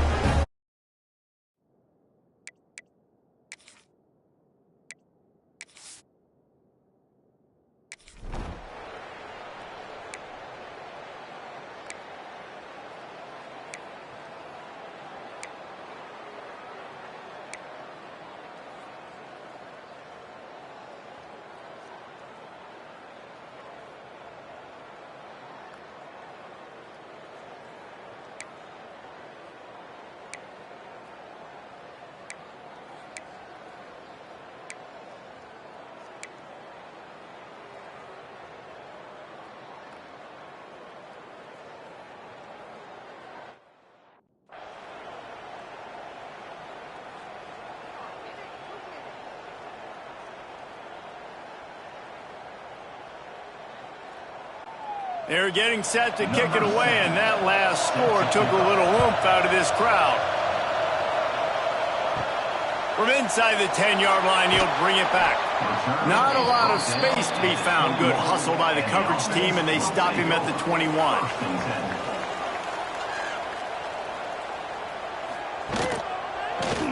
They're getting set to kick it away, and that last score took a little oomph out of this crowd. From inside the 10-yard line, he'll bring it back. Not a lot of space to be found. Good hustle by the coverage team, and they stop him at the 21.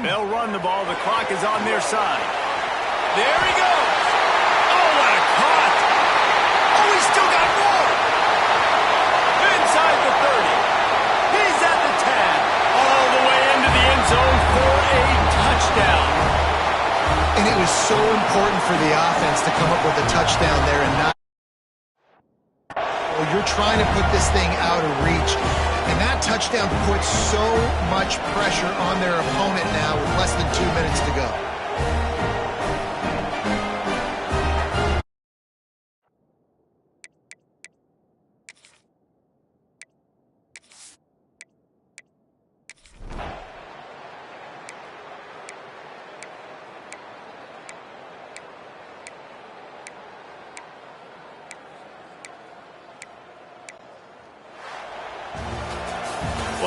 They'll run the ball. The clock is on their side. There he goes. Oh, what a cut. Oh, he's still got more. Inside the 30. He's at the 10. All the way into the end zone for a touchdown. And it was so important for the offense to come up with a touchdown there and not. Well, you're trying to put this thing out of reach. And that touchdown puts so much pressure on their opponent now with less than 2 minutes to go.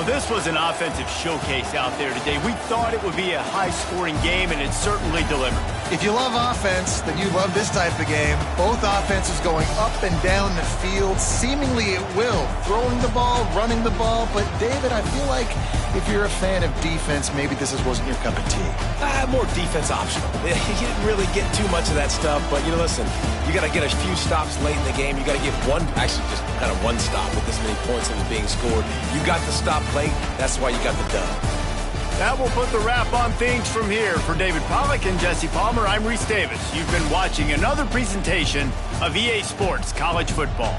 Well, this was an offensive showcase out there today. We thought it would be a high-scoring game, and it certainly delivered. If you love offense, then you love this type of game. Both offenses going up and down the field, seemingly at will. Throwing the ball, running the ball. But, David, I feel like if you're a fan of defense, maybe this wasn't your cup of tea. More defense optional. You didn't really get too much of that stuff. But, listen, you got to get a few stops late in the game. You got to get just kind of one stop with this many points that was being scored. You got the stop late. That's why you got the dub. That will put the wrap on things from here. For David Pollack and Jesse Palmer, I'm Reese Davis. You've been watching another presentation of EA Sports College Football.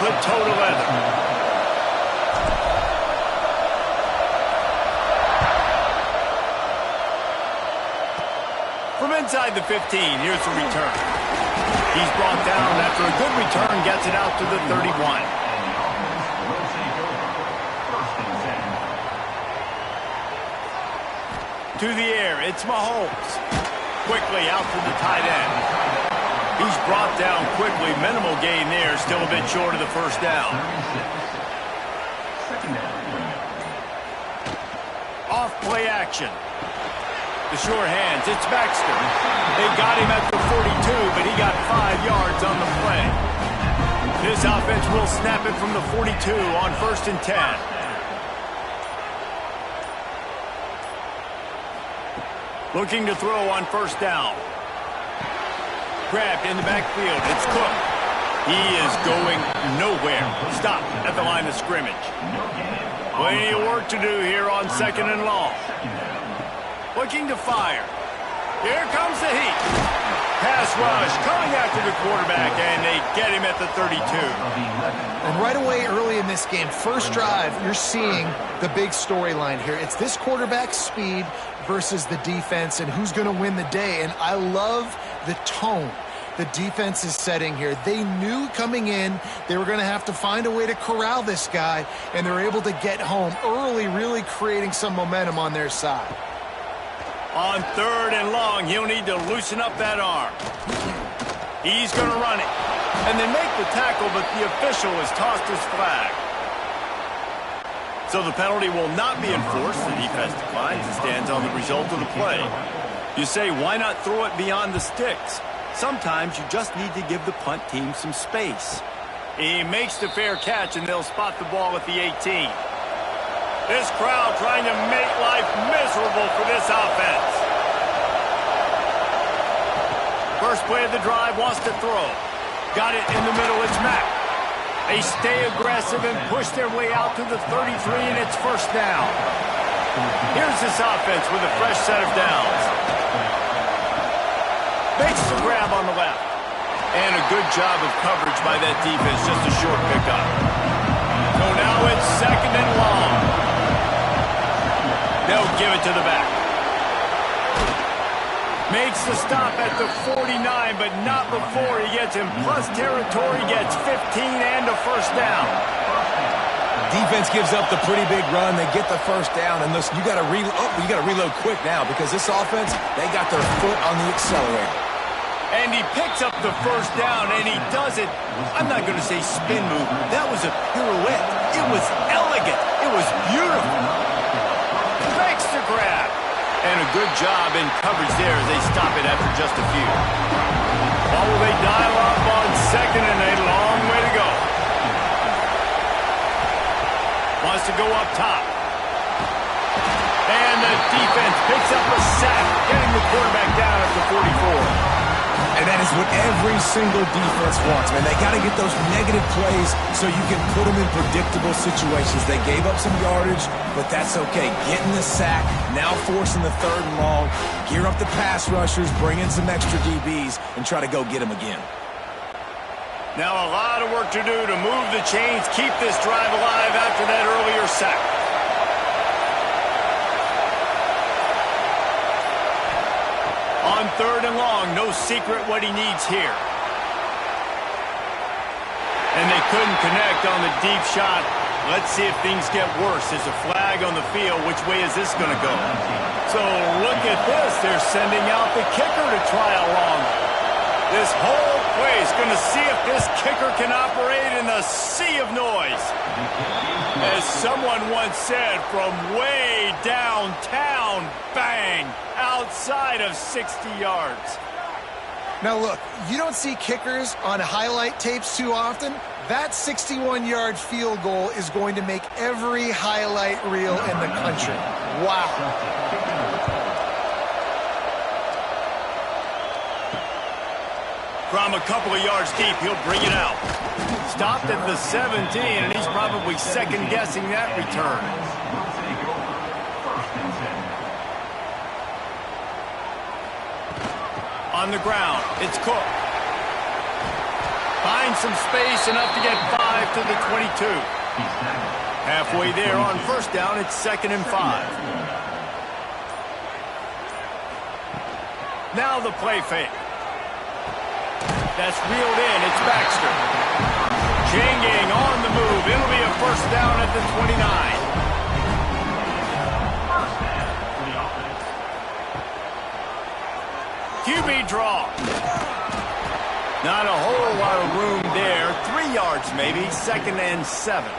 put toe to leather. From inside the 15, here's the return. He's brought down after a good return, gets it out to the 31. To the air, it's Mahomes. Quickly out to the tight end. He's brought down quickly. Minimal gain there, still a bit short of the first down. Off play action. The sure hands, it's Baxter. They got him at the 42, but he got 5 yards on the play. This offense will snap it from the 42 on 1st and 10. Looking to throw on 1st down. Grabbed in the backfield. It's Cook. He is going nowhere. Stop at the line of scrimmage. Plenty of work to do here on 2nd and long. Looking to fire. Here comes the heat. Pass rush coming after the quarterback, and they get him at the 32. And right away early in this game, first drive, you're seeing the big storyline here. It's this quarterback's speed versus the defense and who's going to win the day. And I love the tone the defense is setting here. They knew coming in they were going to have to find a way to corral this guy, and they're able to get home early, really creating some momentum on their side. On 3rd and long, he'll need to loosen up that arm. He's going to run it. And they make the tackle, but the official has tossed his flag. So the penalty will not be enforced. The defense declines and stands on the result of the play. You say, why not throw it beyond the sticks? Sometimes you just need to give the punt team some space. He makes the fair catch, and they'll spot the ball at the 18. This crowd trying to make life miserable for this offense. First play of the drive, wants to throw. Got it in the middle, it's Mack. They stay aggressive and push their way out to the 33, and it's 1st down. Here's this offense with a fresh set of downs. Makes the grab on the left. And a good job of coverage by that defense, just a short pickup. So now it's 2nd and long. They'll give it to the back. Makes the stop at the 49, but not before he gets in plus territory, gets 15 and a 1st down. Defense gives up the pretty big run. They get the 1st down, and listen, you got to reload quick now because this offense, they got their foot on the accelerator. And he picks up the 1st down, and he does it. I'm not going to say spin move. That was a pirouette. It was elegant. It was beautiful. Makes the grab. And a good job in coverage there as they stop it after just a few. Well, will they dial up on 2nd and a long way to go? Wants to go up top. And the defense picks up a sack, getting the quarterback down at the 44. And that is what every single defense wants, man. They got to get those negative plays so you can put them in predictable situations. They gave up some yardage, but that's okay. Getting the sack, now forcing the 3rd and long, gear up the pass rushers, bring in some extra DBs, and try to go get them again. Now a lot of work to do to move the chains, keep this drive alive after that earlier sack. On 3rd and long, no secret what he needs here. And they couldn't connect on the deep shot. Let's see if things get worse. There's a flag on the field. Which way is this going to go? So look at this. They're sending out the kicker to try a long. This whole place going to see if this kicker can operate in the sea of noise. As someone once said, from way downtown, bang, outside of 60 yards. Now look, you don't see kickers on highlight tapes too often. That 61-yard field goal is going to make every highlight reel in the country. Wow. From a couple of yards deep, he'll bring it out. Stopped at the 17, and he's probably second-guessing that return. On the ground, it's Cook. Finds some space enough to get 5 to the 22. Halfway there on first down, it's 2nd and 5. Now the play fake. That's reeled in. It's Baxter. Changing on the move. It'll be a first down at the 29. QB draw. Not a whole lot of room there. 3 yards maybe. 2nd and 7.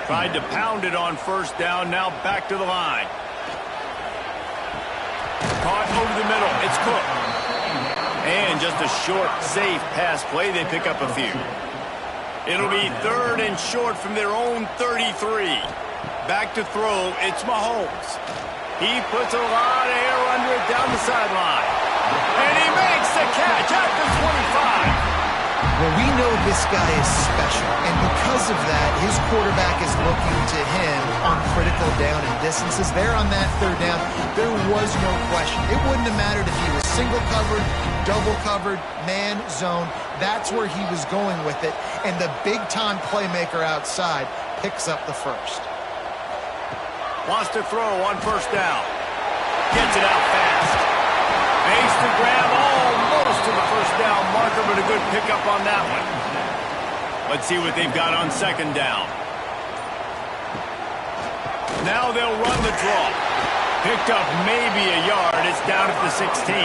Tried to pound it on first down. Now back to the line. Caught over the middle. It's Cook. And just a short, safe pass play. They pick up a few. It'll be 3rd and short from their own 33. Back to throw. It's Mahomes. He puts a lot of air under it down the sideline. And he makes the catch at the 25. Well, we know this guy is special, and because of that, his quarterback is looking to him on critical down and distances. There on that 3rd down, there was no question. It wouldn't have mattered if he was single covered, double covered, man, zone. That's where he was going with it, and the big-time playmaker outside picks up the first. Wants to throw on first down. Gets it out fast. Makes the grab almost to the first down marker, but a good pickup on that one. Let's see what they've got on 2nd down. Now they'll run the draw. Picked up maybe a yard. It's down at the 16.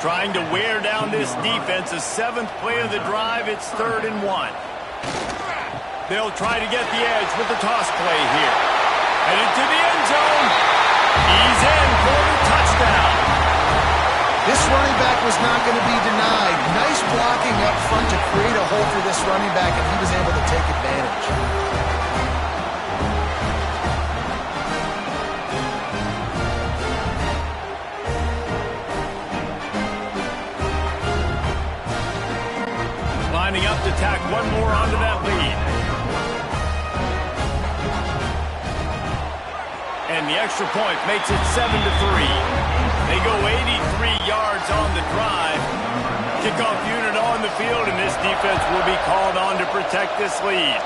Trying to wear down this defense. A 7th play of the drive. It's 3rd and 1. They'll try to get the edge with the toss play here. Headed to the end zone. He's in for the touchdown. This running back was not going to be denied. Nice blocking up front to create a hole for this running back, and he was able to take advantage. Lining up to tack one more onto that lead. And the extra point makes it 7-3. They go 83 yards on the drive. Kickoff unit on the field, and this defense will be called on to protect this lead.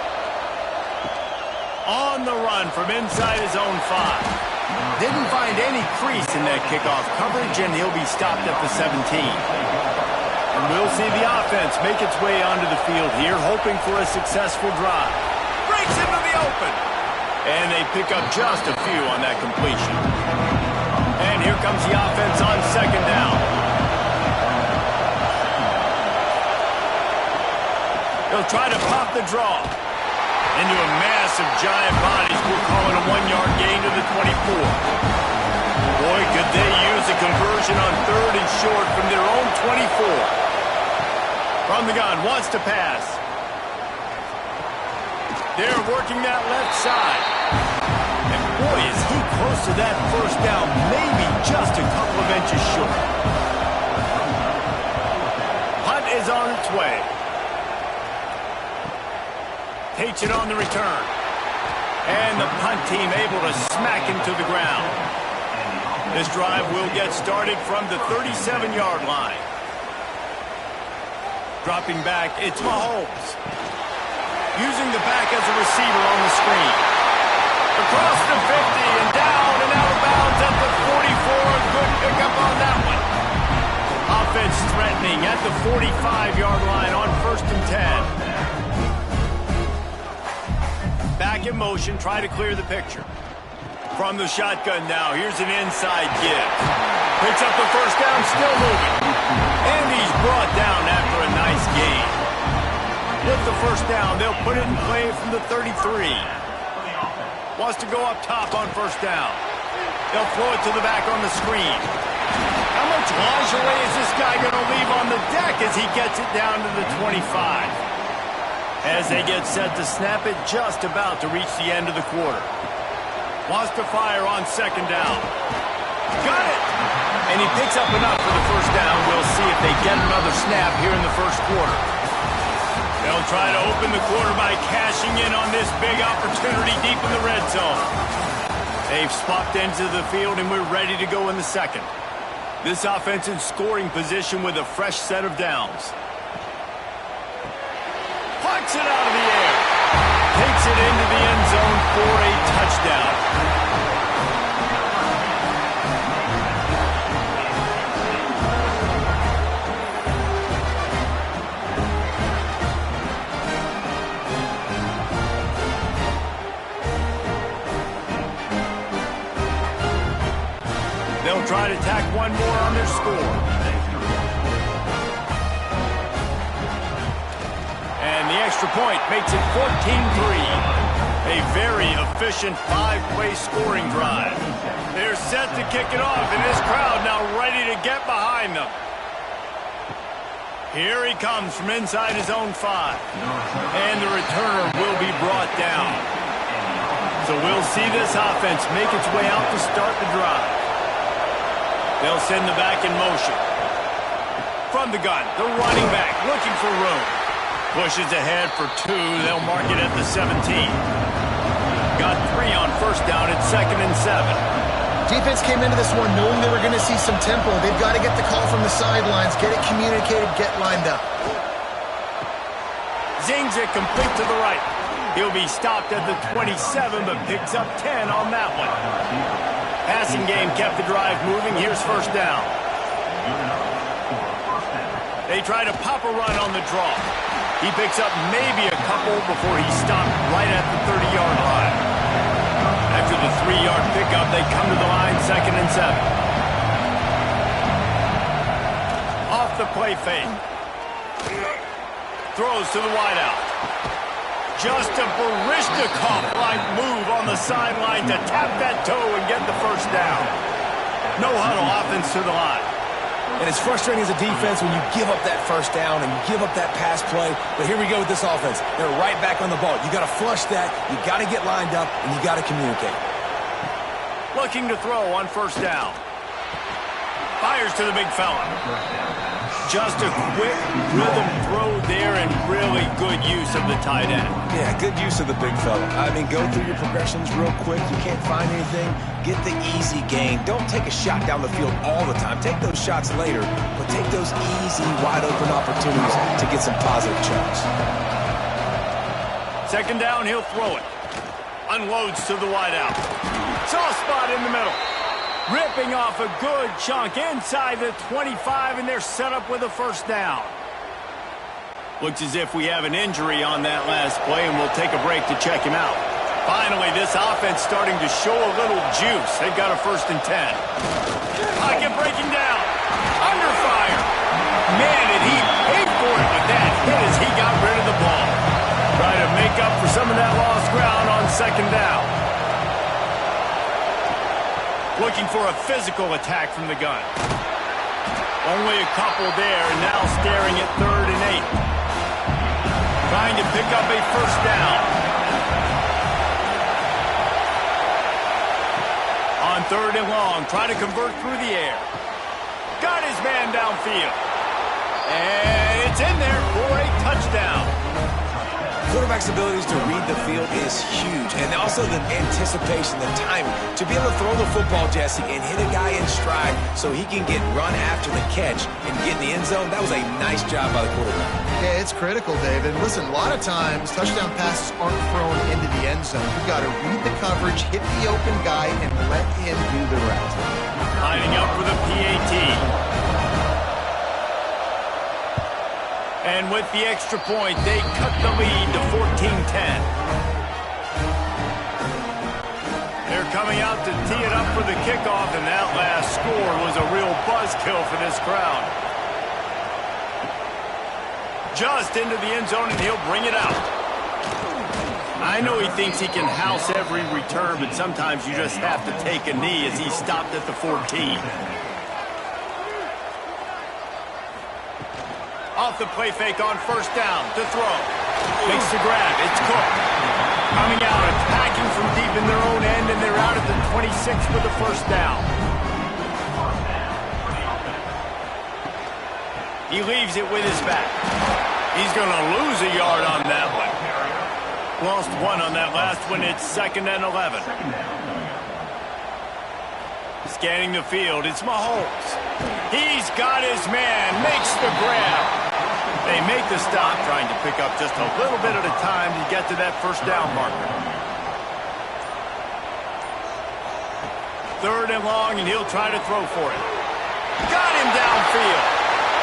On the run from inside his own 5. Didn't find any crease in that kickoff coverage, and he'll be stopped at the 17. And we'll see the offense make its way onto the field here, hoping for a successful drive. Breaks into the open. And they pick up just a few on that completion. And here comes the offense on 2nd down. They'll try to pop the draw. Into a mass of giant bodies. We'll call it a 1-yard gain to the 24. Boy, could they use a conversion on 3rd and short from their own 24. From the gun, wants to pass. They're working that left side. And boy, is he close to that first down, maybe just a couple of inches short. Punt is on its way. Takes it on the return. And the punt team able to smack him to the ground. This drive will get started from the 37-yard line. Dropping back, it's Mahomes. Using the back as a receiver on the screen. Across the 50 and down and out of bounds at the 44. Good pickup on that one. Offense threatening at the 45-yard line on 1st and 10. Back in motion, try to clear the picture. From the shotgun now, here's an inside give. Picks up the first down, still moving. And he's brought down after a nice gain. With the first down, they'll put it in play from the 33. Wants to go up top on first down. They'll throw it to the back on the screen. How much lingerie is this guy going to leave on the deck as he gets it down to the 25? As they get set to snap it, just about to reach the end of the quarter. Wants to fire on 2nd down. Got it! And he picks up enough for the first down. We'll see if they get another snap here in the first quarter. They'll try to open the quarter by cashing in on this big opportunity deep in the red zone. They've swapped ends of the field, and we're ready to go in the second. This offense in scoring position with a fresh set of downs. Punt Chucks it out of the air. Takes it into the end zone for a touchdown. They'll try to tack one more on their score. And the extra point makes it 14-3. A very efficient five-play scoring drive. They're set to kick it off, and this crowd now ready to get behind them. Here he comes from inside his own 5. And the returner will be brought down. So we'll see this offense make its way out to start the drive. They'll send the back in motion. From the gun, the running back looking for room. Pushes ahead for 2. They'll mark it at the 17. Got 3 on first down at 2nd and 7. Defense came into this one knowing they were going to see some tempo. They've got to get the call from the sidelines, get it communicated, get lined up. Zings it complete to the right. He'll be stopped at the 27, but picks up 10 on that one. Passing game kept the drive moving. Here's first down. They try to pop a run on the draw. He picks up maybe a couple before he's stopped right at the 30-yard line. After the 3-yard pickup, they come to the line, 2nd and 7. Off the play fake. Throws to the wideout. Just a Barishnikov-like move on the sideline to tap that toe and get the first down. No huddle offense to the line. And it's frustrating as a defense when you give up that first down and you give up that pass play. But here we go with this offense. They're right back on the ball. You got to flush that. You got to get lined up, and you got to communicate. Looking to throw on first down. Fires to the big fella. Just a quick rhythm throw there and really good use of the tight end. Yeah, good use of the big fella. I mean, go through your progressions real quick. You can't find anything. Get the easy gain. Don't take a shot down the field all the time. Take those shots later, but take those easy, wide-open opportunities to get some positive chunks. 2nd down, he'll throw it. Unloads to the wideout. Soft spot in the middle. Ripping off a good chunk inside the 25, and they're set up with a first down. Looks as if we have an injury on that last play, and we'll take a break to check him out. Finally, this offense starting to show a little juice. They've got a 1st and 10. Pocket breaking down. Under fire. Man, did he pay for it with that hit as he got rid of the ball. Try to make up for some of that lost ground on 2nd down. Looking for a physical attack from the gun. Only a couple there, and now staring at 3rd and 8. Trying to pick up a first down. On 3rd and long, try to convert through the air. Got his man downfield. And it's in there for a touchdown. Quarterback's abilities to read the field is huge, and also the anticipation, the timing. To be able to throw the football, Jesse, and hit a guy in stride so he can get run after the catch and get in the end zone, that was a nice job by the quarterback. Yeah, it's critical, David. Listen, a lot of times, touchdown passes aren't thrown into the end zone. You've got to read the coverage, hit the open guy, and let him do the rest. Lining up for the PAT. And with the extra point, they cut the lead to 14-10. They're coming out to tee it up for the kickoff, and that last score was a real buzzkill for this crowd. Just into the end zone, and he'll bring it out. I know he thinks he can house every return, but sometimes you just have to take a knee as he stopped at the 14. Off the play fake on first down to throw. Makes the grab. It's Cook. Coming out, attacking from deep in their own end, and they're out at the 26 for the first down. He leaves it with his back. He's going to lose a yard on that one. Lost 1 on that last one. It's 2nd and 11. Scanning the field, it's Mahomes. He's got his man, makes the grab. They make the stop, trying to pick up just a little bit at a time to get to that first down marker. 3rd and long, and he'll try to throw for it. Got him downfield.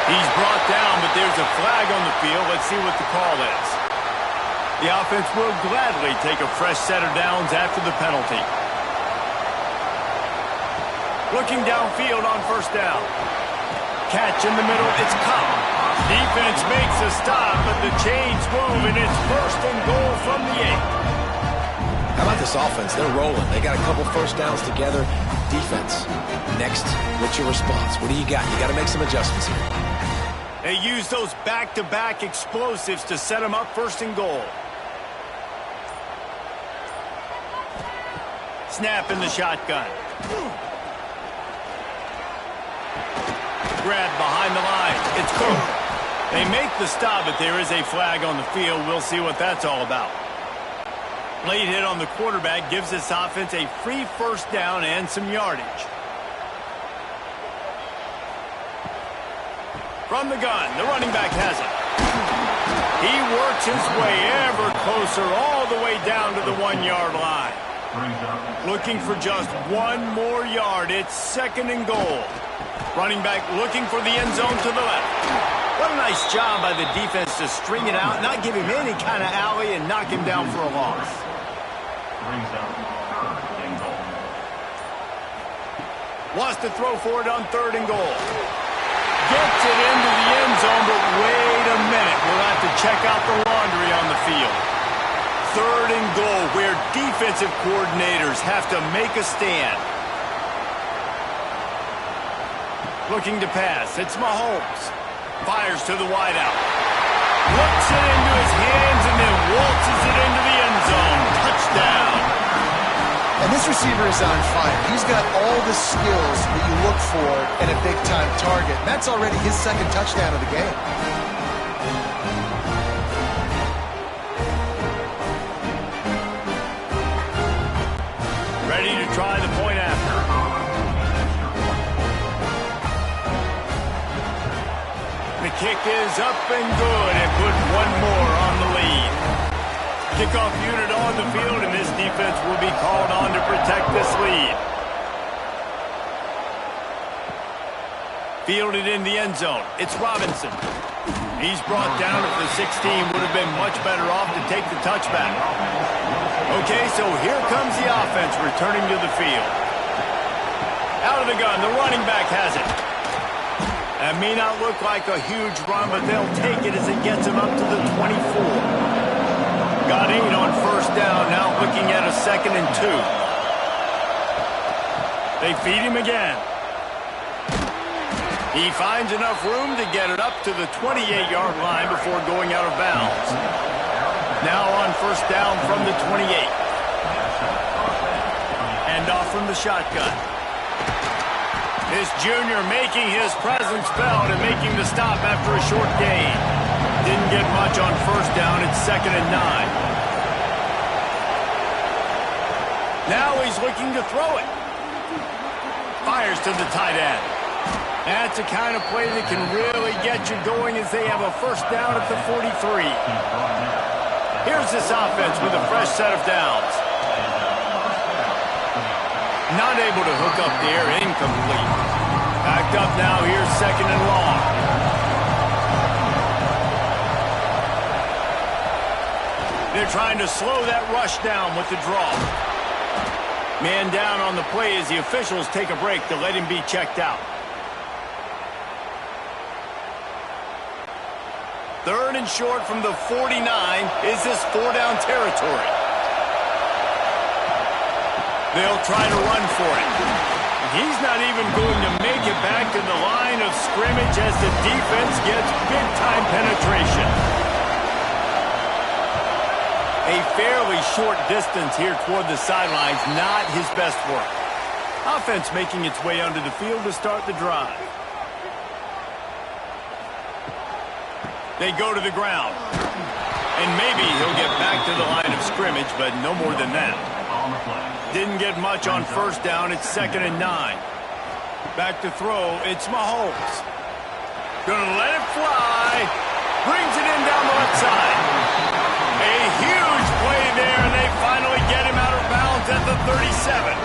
He's brought down, but there's a flag on the field. Let's see what the call is. The offense will gladly take a fresh set of downs after the penalty. Looking downfield on 1st down. Catch in the middle, it's caught. Defense makes a stop, but the chains move, and it's 1st and goal from the 8. How about this offense? They're rolling. They got a couple first downs together. Defense, next, what's your response? What do you got? You got to make some adjustments here. They use those back-to-back explosives to set them up 1st and goal. Snap in the shotgun. Grab behind the line. It's Cook. They make the stop, but there is a flag on the field. We'll see what that's all about. Late hit on the quarterback gives this offense a free 1st down and some yardage. From the gun, the running back has it. He works his way ever closer all the way down to the 1-yard line. Looking for just 1 more yard. It's 2nd and goal. Running back looking for the end zone to the left. What a nice job by the defense to string it out, not give him any kind of alley, and knock him down for a loss. Wants to throw for it on 3rd and goal. Gets it into the end zone, but wait a minute. We'll have to check out the laundry on the field. 3rd and goal, where defensive coordinators have to make a stand. Looking to pass. It's Mahomes. Fires to the wideout. Looks it into his hands and then waltzes it into the end zone. Touchdown. And this receiver is on fire. He's got all the skills that you look for in a big-time target. And that's already his 2nd touchdown of the game. Ready to try the point after. The kick is up and good, and put 1 more on the lead. Kickoff unit on the field, and this defense will be called on to protect this lead. Fielded in the end zone. It's Robinson. He's brought down at the 16. Would have been much better off to take the touchback. Okay, so here comes the offense returning to the field. Out of the gun, the running back has it. That may not look like a huge run, but they'll take it as it gets him up to the 24. Got 8 on 1st down, now looking at a 2nd and 2. They feed him again. He finds enough room to get it up to the 28-yard line before going out of bounds. Now on 1st down from the 28. And off from the shotgun. This junior making his presence felt and making the stop after a short gain. Didn't get much on 1st down. It's 2nd and 9. Now he's looking to throw it. Fires to the tight end. That's the kind of play that can really get you going as they have a 1st down at the 43. Here's this offense with a fresh set of downs. Not able to hook up there, incomplete. Backed up now, here's 2nd and long. They're trying to slow that rush down with the draw. Man down on the play as the officials take a break to let him be checked out. 3rd and short from the 49. Is this 4-down territory? They'll try to run for it. He's not even going to make it back to the line of scrimmage as the defense gets big-time penetration. A fairly short distance here toward the sidelines, not his best work. Offense making its way onto the field to start the drive. They go to the ground. And maybe he'll get back to the line of scrimmage, but no more than that. Didn't get much on 1st down. It's 2nd and 9. Back to throw. It's Mahomes. Gonna let it fly. Brings it in down the left side. A huge play there, and they finally get him out of bounds at the 37.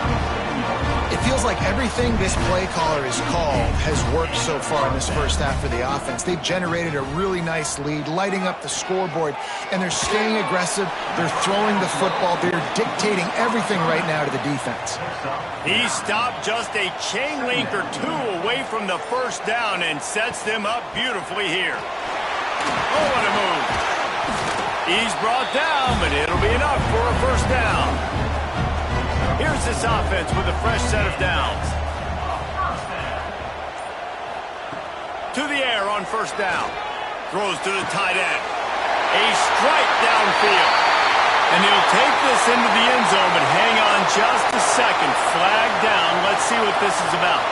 It feels like everything this play caller has called has worked so far in this first half for the offense. They've generated a really nice lead, lighting up the scoreboard, and they're staying aggressive. They're throwing the football. They're dictating everything right now to the defense. He stopped just a chain link or two away from the first down and sets them up beautifully here. Oh, what a move. He's brought down, but it'll be enough for a first down. Here's this offense with a fresh set of downs. To the air on first down. Throws to the tight end. A strike downfield. And he'll take this into the end zone, but hang on just a second. Flag down. Let's see what this is about.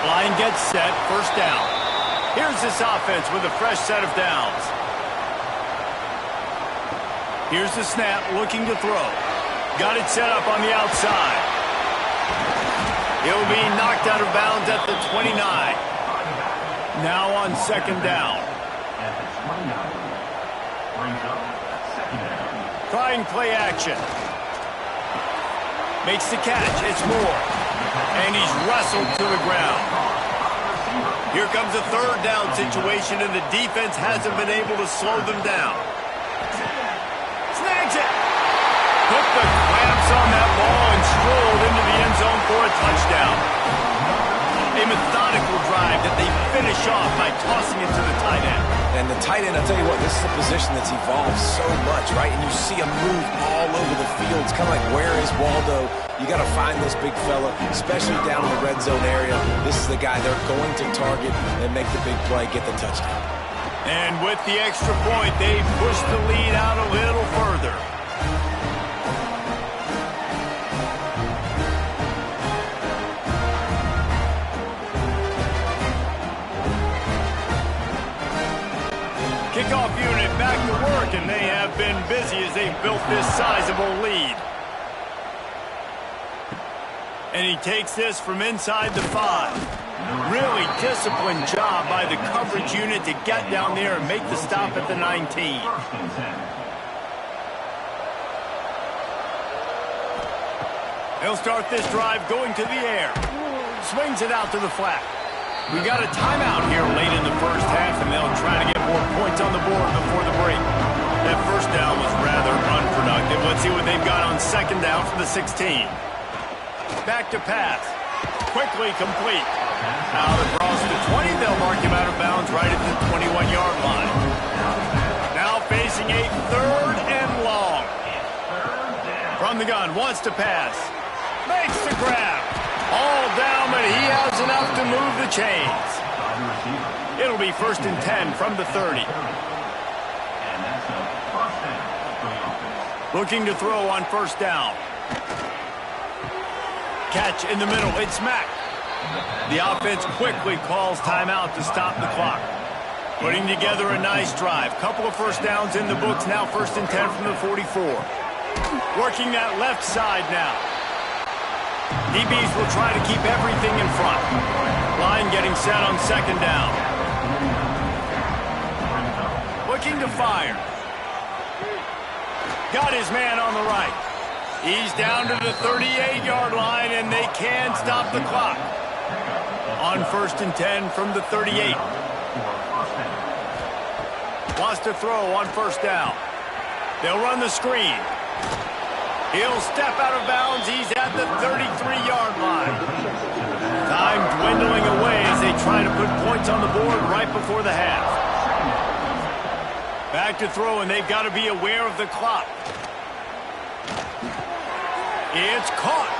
Line gets set. First down. Here's this offense with a fresh set of downs. Here's the snap, looking to throw. Got it set up on the outside. He'll be knocked out of bounds at the 29. Now on second down. Trying play action. Makes the catch. It's Moore. And he's wrestled to the ground. Here comes a third down situation, and the defense hasn't been able to slow them down. Snags it. Put the clamps on that ball and strolled into the end zone for a touchdown. A methodical drive that they finish off by tossing it to the tight end. And the tight end, I'll tell you what, this is a position that's evolved so much, right? And you see him move all over the field. It's kind of like, where is Waldo? You got to find this big fella, especially down in the red zone area. This is the guy they're going to target and make the big play, get the touchdown. And with the extra point, they push the lead out a little further. Kickoff unit back to work, and they have been busy as they've built this sizable lead. And he takes this from inside the 5. Really disciplined job by the coverage unit to get down there and make the stop at the 19. He'll start this drive going to the air. Swings it out to the flat. We've got a timeout here late in the first half, and they'll try to get more points on the board before the break. That first down was rather unproductive. Let's see what they've got on second down from the 16. Back to pass. Quickly complete. Out across the 20, they'll mark him out of bounds right at the 21-yard line. Now facing a third and long. From the gun, wants to pass. Makes the grab. All down, but he has enough to move the chains. It'll be 1st and 10 from the 30. Looking to throw on first down. Catch in the middle. It's Mack. The offense quickly calls timeout to stop the clock. Putting together a nice drive. Couple of first downs in the books. Now 1st and 10 from the 44. Working that left side now. DBs will try to keep everything in front. Line getting set on second down. Looking to fire. Got his man on the right. He's down to the 38-yard line, and they can stop the clock. On 1st and 10 from the 38. Wants to throw on first down. They'll run the screen. He'll step out of bounds. He's at the 33-yard line. Time dwindling away as they try to put points on the board right before the half. Back to throw, and they've got to be aware of the clock. It's caught.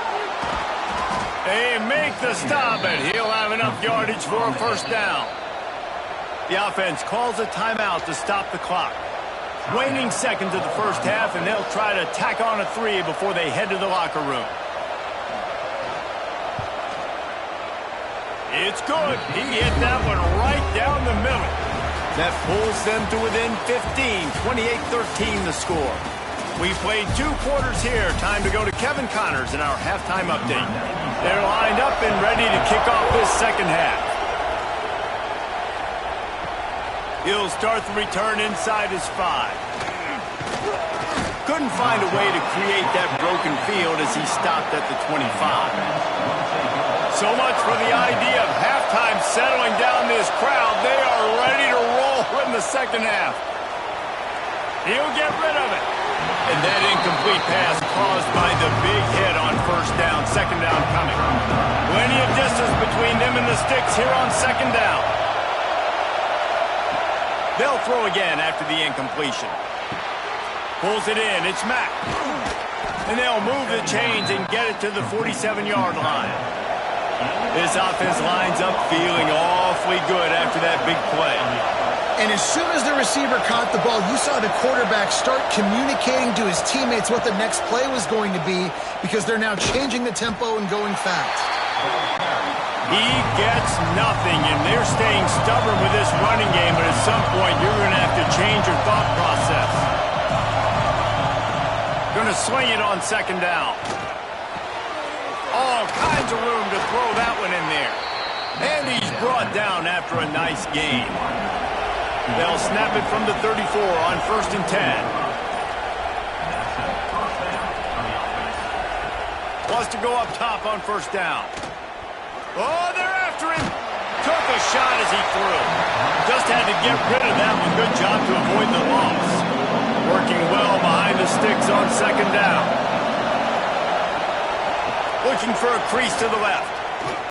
They make the stop, and he'll have enough yardage for a first down. The offense calls a timeout to stop the clock. Waning seconds of the first half, and they'll try to tack on a 3 before they head to the locker room. It's good. He hit that one right down the middle. That pulls them to within 15, 28-13 the score. We played 2 quarters here. Time to go to Kevin Connors in our halftime update. They're lined up and ready to kick off this second half. He'll start the return inside his 5. Couldn't find a way to create that broken field as he stopped at the 25. So much for the idea of halftime settling down this crowd. They are ready to roll in the second half. He'll get rid of it. And that incomplete pass caused by the big hit on first down, second down coming. Plenty of distance between them and the sticks here on second down. They'll throw again after the incompletion. Pulls it in. It's Mack. And they'll move the chains and get it to the 47-yard line. This offense lines up feeling awfully good after that big play. And as soon as the receiver caught the ball, you saw the quarterback start communicating to his teammates what the next play was going to be because they're now changing the tempo and going fast. He gets nothing, and they're staying stubborn with this running game, but at some point you're going to have to change your thought process. Going to swing it on second down. All kinds of room to throw that one in there. And he's brought down after a nice gain. They'll snap it from the 34 on 1st and 10. Wants to go up top on first down. Oh, they're after him. Took a shot as he threw. Just had to get rid of that one. Good job to avoid the loss. Working well behind the sticks on second down. Looking for a crease to the left.